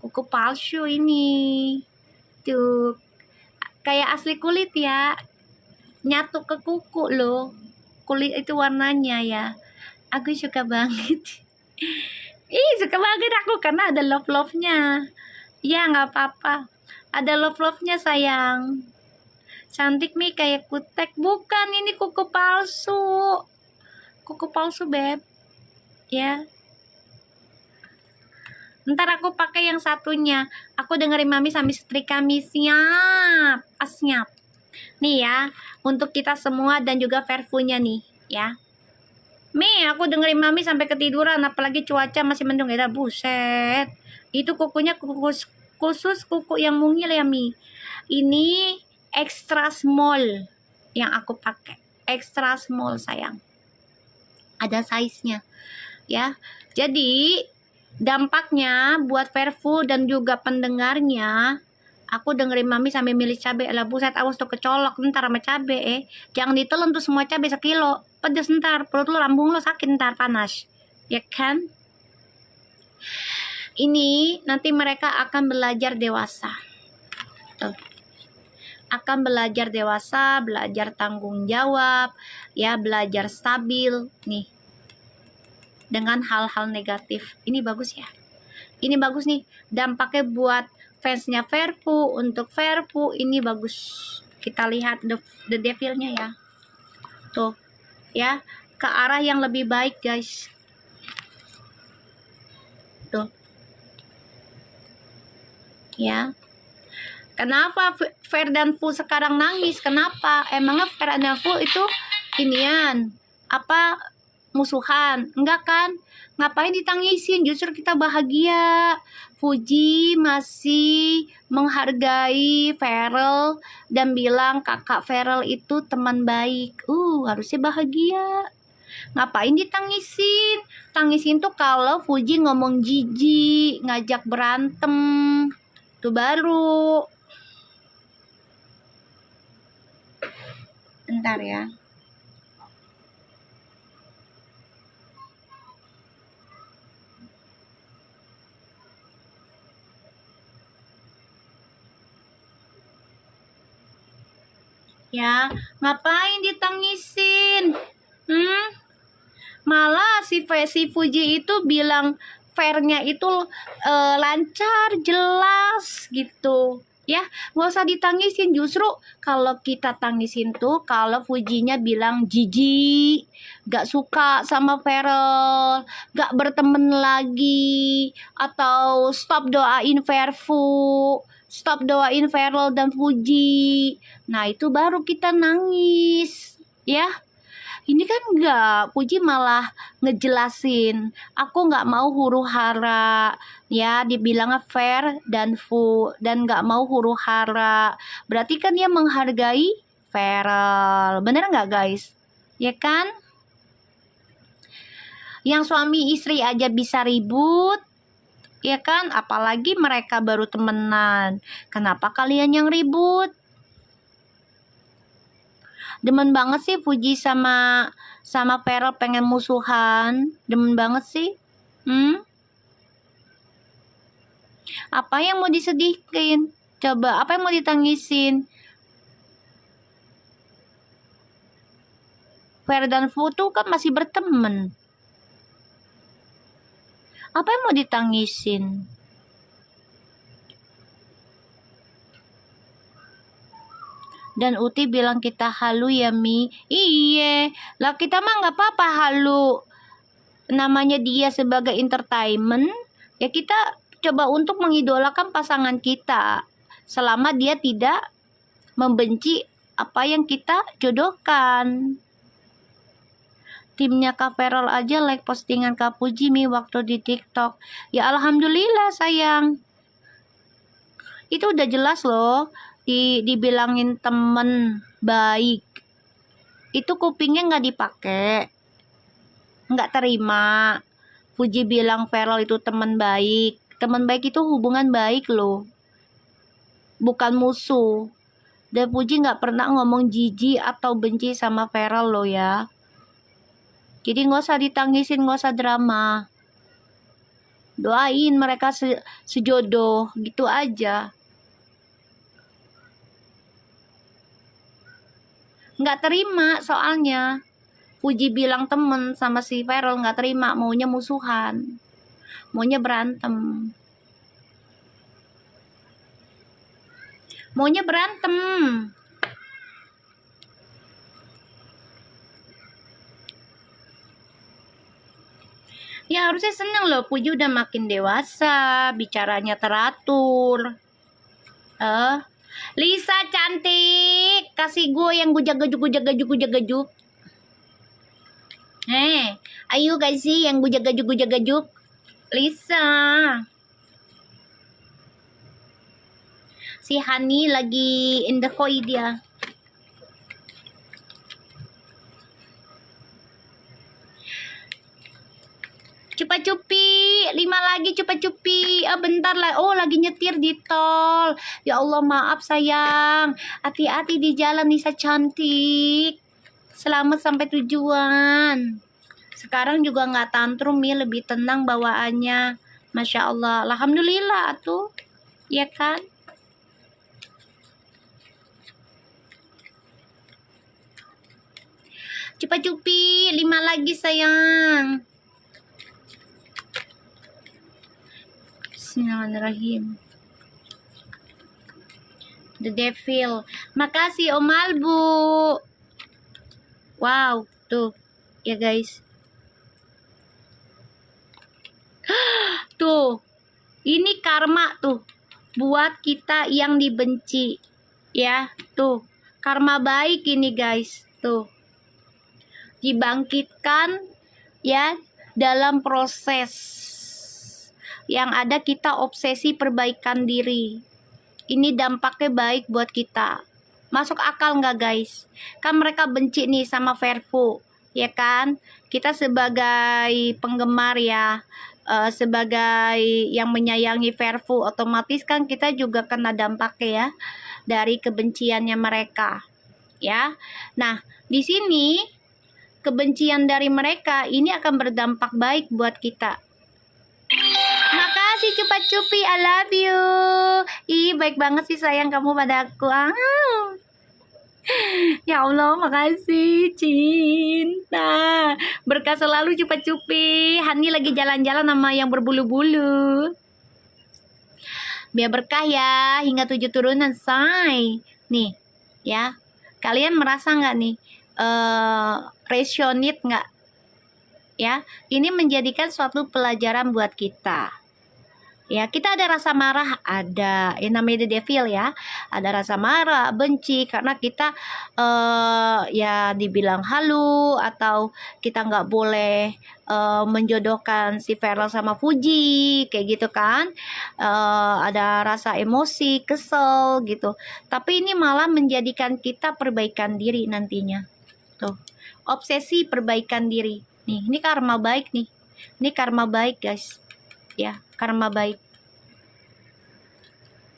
Kuku palsu ini. Tuh. Kayak asli kulit ya. Nyatu ke kuku loh. Kulit itu warnanya ya. Aku suka banget. Ih, suka banget aku karena ada love-love-nya. Ya, nggak apa-apa. Ada love-love-nya, sayang. Cantik nih kayak kutek. Bukan, ini kuku palsu. Kuku palsu, Beb. Ya. Ntar aku pakai yang satunya. Aku dengerin Mami sambil setrika kami. Siap. Siap. Nih ya, untuk kita semua dan juga Verfu-nya nih, ya. Aku dengerin Mami sampai ketiduran, apalagi cuaca masih mendung ya, buset. Itu kukunya khusus kuku yang mungil ya, Mi. Ini extra small yang aku pakai. Extra small, sayang. Ada size-nya, ya. Jadi, dampaknya buat Verfu dan juga pendengarnya, aku dengerin Mami sambil milih cabai. Lah buset, awas tuh kecolok ntar sama cabai. Jangan ditelan tuh semua cabai sekilo. Pedes ntar, perut lu, lambung lu sakit ntar, panas. Ya kan? Ini nanti mereka akan belajar dewasa. Tuh. Akan belajar dewasa, belajar tanggung jawab, ya, belajar stabil nih. Dengan hal-hal negatif. Ini bagus ya. Ini bagus nih. Dampaknya buat fansnya Verfu, untuk Verfu ini bagus. Kita lihat the devilnya ya. Tuh, ya, ke arah yang lebih baik, guys. Tuh. Ya. Kenapa Fer dan Fu sekarang nangis? Kenapa? Emangnya Fer dan Fu itu inian apa, musuhan? Enggak kan? Ngapain ditangisin? Justru kita bahagia. Fuji masih menghargai Feral dan bilang kakak Feral itu teman baik. Harusnya bahagia. Ngapain ditangisin? Tangisin tuh kalau Fuji ngomong jijik, ngajak berantem. Tuh baru. Bentar ya. Ya, ngapain ditangisin? Malah si Fuji itu bilang fairnya itu lancar, jelas gitu. Ya, nggak usah ditangisin. Justru kalau kita tangisin tuh kalau Fujinya bilang jijik, gak suka sama Feral, gak berteman lagi, atau stop doain Verfu, stop doain Feral dan Fuji. Nah, itu baru kita nangis, ya. Ini kan enggak, Puji malah ngejelasin, aku nggak mau huru hara, ya, dibilangnya fair dan fu, dan nggak mau huru hara, berarti kan dia menghargai Feral, bener nggak guys? Ya kan? Yang suami istri aja bisa ribut, ya kan? Apalagi mereka baru temenan, kenapa kalian yang ribut? Demen banget sih Puji sama Feral pengen musuhan. Demen banget sih. Apa yang mau disedihkan? Coba, apa yang mau ditangisin? Fer dan Fu tuh kan masih berteman. Apa yang mau ditangisin? Dan Uti bilang kita halu ya, Mi. Iye, lah kita mah nggak apa-apa halu. Namanya dia sebagai entertainment, ya kita coba untuk mengidolakan pasangan kita. Selama dia tidak membenci apa yang kita jodohkan. Timnya Kak Feral aja like postingan Kak Puji Mi waktu di TikTok. Ya alhamdulillah sayang. Itu udah jelas loh. Dibilangin temen baik, itu kupingnya nggak dipakai, nggak terima. Puji bilang Feral itu teman baik itu hubungan baik loh, bukan musuh. Dan Puji nggak pernah ngomong jijik atau benci sama Feral loh ya. Jadi nggak usah ditangisin, nggak usah drama, doain mereka sejodoh gitu aja. Nggak terima soalnya Fuji bilang temen sama si Feral, nggak terima, maunya musuhan, maunya berantem, maunya berantem. Ya harusnya seneng loh, Puji udah makin dewasa, bicaranya teratur. Lisa cantik, kasih gue yang gujak-gajuk. Ayo kasih yang gujak-gajuk. Lisa. Si Hani lagi in the koi dia. Cupa-cupi, 5 lagi cupa-cupi. Bentar lah. Oh, lagi nyetir di tol. Ya Allah, maaf sayang. Hati-hati di jalan, Nisa cantik. Selamat sampai tujuan. Sekarang juga nggak tantrum ya, lebih tenang bawaannya. Masya Allah. Alhamdulillah tuh. Ya kan? Cupa-cupi, 5 lagi sayang. Bismillahirrahmanirrahim. The Devil. Makasih Om Albu. Wow, tuh. Ya guys. Tuh. Ini karma tuh. Buat kita yang dibenci. Ya, tuh. Karma baik ini guys. Tuh. Dibangkitkan ya dalam proses. Yang ada kita obsesi perbaikan diri. Ini dampaknya baik buat kita. Masuk akal nggak guys? Kan mereka benci nih sama Verfu, ya kan? Kita sebagai penggemar ya, sebagai yang menyayangi Verfu, otomatis kan kita juga kena dampaknya ya dari kebenciannya mereka, ya. Nah, di sini kebencian dari mereka ini akan berdampak baik buat kita. Makasih cupa-cupi, I love you. Ih, baik banget sih sayang kamu padaku. Ya Allah, makasih cinta. Berkah selalu cupa-cupi. Hani lagi jalan-jalan sama yang berbulu-bulu. Biar berkah ya, hingga 7 turunan, say. Nih, ya. Kalian merasa nggak nih? Resonate nggak? Ya, ini menjadikan suatu pelajaran buat kita. Ya, kita ada rasa marah, ada yang namanya the devil ya, ada rasa marah, benci karena kita ya dibilang halu atau kita nggak boleh menjodohkan si Feral sama Fuji kayak gitu kan. Ada rasa emosi, kesel gitu, tapi ini malah menjadikan kita perbaikan diri nantinya. Tuh, obsesi perbaikan diri nih, ini karma baik nih, ini karma baik guys ya, karma baik.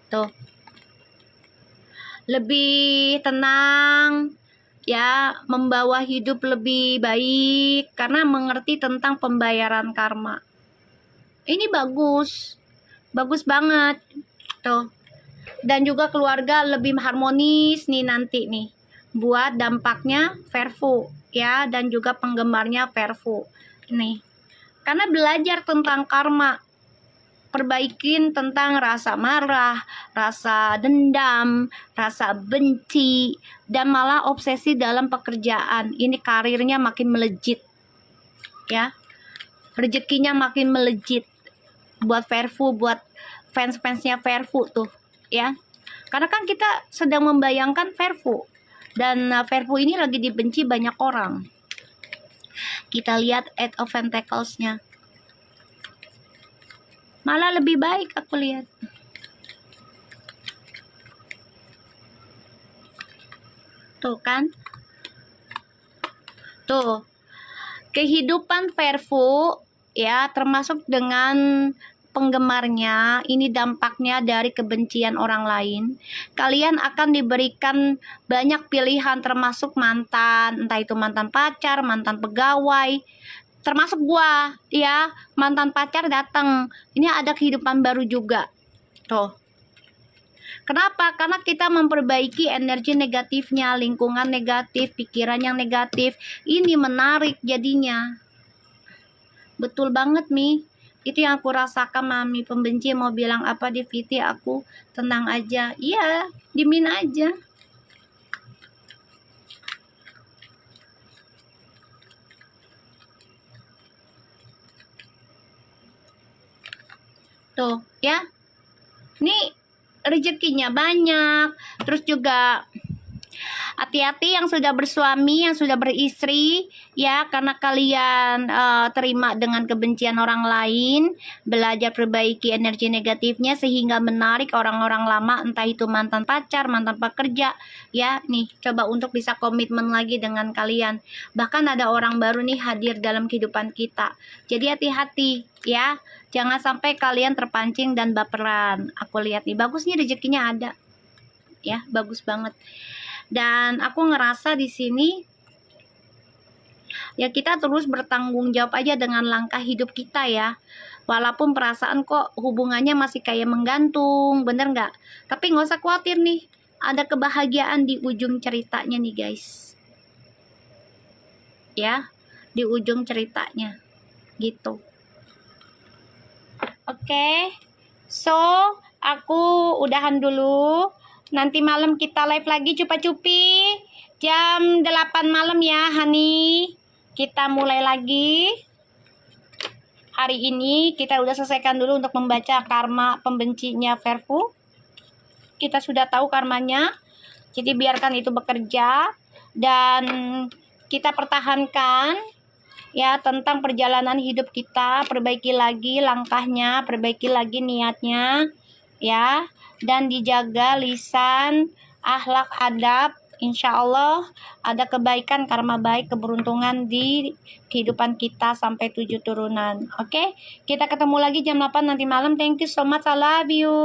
Tuh, lebih tenang ya, membawa hidup lebih baik karena mengerti tentang pembayaran karma. Ini bagus banget tuh. Dan juga keluarga lebih harmonis nih nanti nih buat dampaknya Verfu ya, dan juga penggemarnya Verfu nih, karena belajar tentang karma, perbaikin tentang rasa marah, rasa dendam, rasa benci, dan malah obsesi dalam pekerjaan. Ini karirnya makin melejit ya, rezekinya makin melejit buat Verfu, buat fans-fansnya Verfu tuh ya, karena kan kita sedang membayangkan Verfu, dan Verfu ini lagi dibenci banyak orang. Kita lihat Eight of Pentacles-nya, malah lebih baik aku lihat. Tuh kan, tuh kehidupan Verfu ya, termasuk dengan penggemarnya, ini dampaknya dari kebencian orang lain. Kalian akan diberikan banyak pilihan, termasuk mantan, entah itu mantan pacar, mantan pegawai, termasuk gua ya, mantan pacar datang, ini ada kehidupan baru juga tuh. Kenapa? Karena kita memperbaiki energi negatifnya, lingkungan negatif, pikiran yang negatif. Ini menarik jadinya. Betul banget, Mi. Itu yang aku rasakan, Mami. Pembenci mau bilang apa di VT, aku tenang aja. Iya, dimin aja. Tuh, ya. Nih, rezekinya banyak. Terus juga hati-hati yang sudah bersuami, yang sudah beristri, ya, karena kalian terima dengan kebencian orang lain, belajar perbaiki energi negatifnya sehingga menarik orang-orang lama, entah itu mantan pacar, mantan pekerja, ya, nih, coba untuk bisa komitmen lagi dengan kalian. Bahkan ada orang baru nih hadir dalam kehidupan kita. Jadi hati-hati, ya, jangan sampai kalian terpancing dan baperan. Aku lihat nih, bagus nih rezekinya ada, ya, bagus banget. Dan aku ngerasa di sini ya kita terus bertanggung jawab aja dengan langkah hidup kita ya. Walaupun perasaan kok hubungannya masih kayak menggantung, bener nggak? Tapi nggak usah khawatir nih, ada kebahagiaan di ujung ceritanya nih guys. Ya, di ujung ceritanya gitu. Oke, so aku udahan dulu. Nanti malam kita live lagi cupa-cupi jam 8 malam ya, Hani. Kita mulai lagi. Hari ini kita udah selesaikan dulu untuk membaca karma pembencinya Verfu. Kita sudah tahu karmanya. Jadi biarkan itu bekerja dan kita pertahankan ya tentang perjalanan hidup kita, perbaiki lagi langkahnya, perbaiki lagi niatnya ya, dan dijaga lisan, akhlak, adab. Insya Allah ada kebaikan, karma baik, keberuntungan di kehidupan kita sampai 7 turunan. Oke, kita ketemu lagi jam 8 nanti malam. Thank you so much, I love you.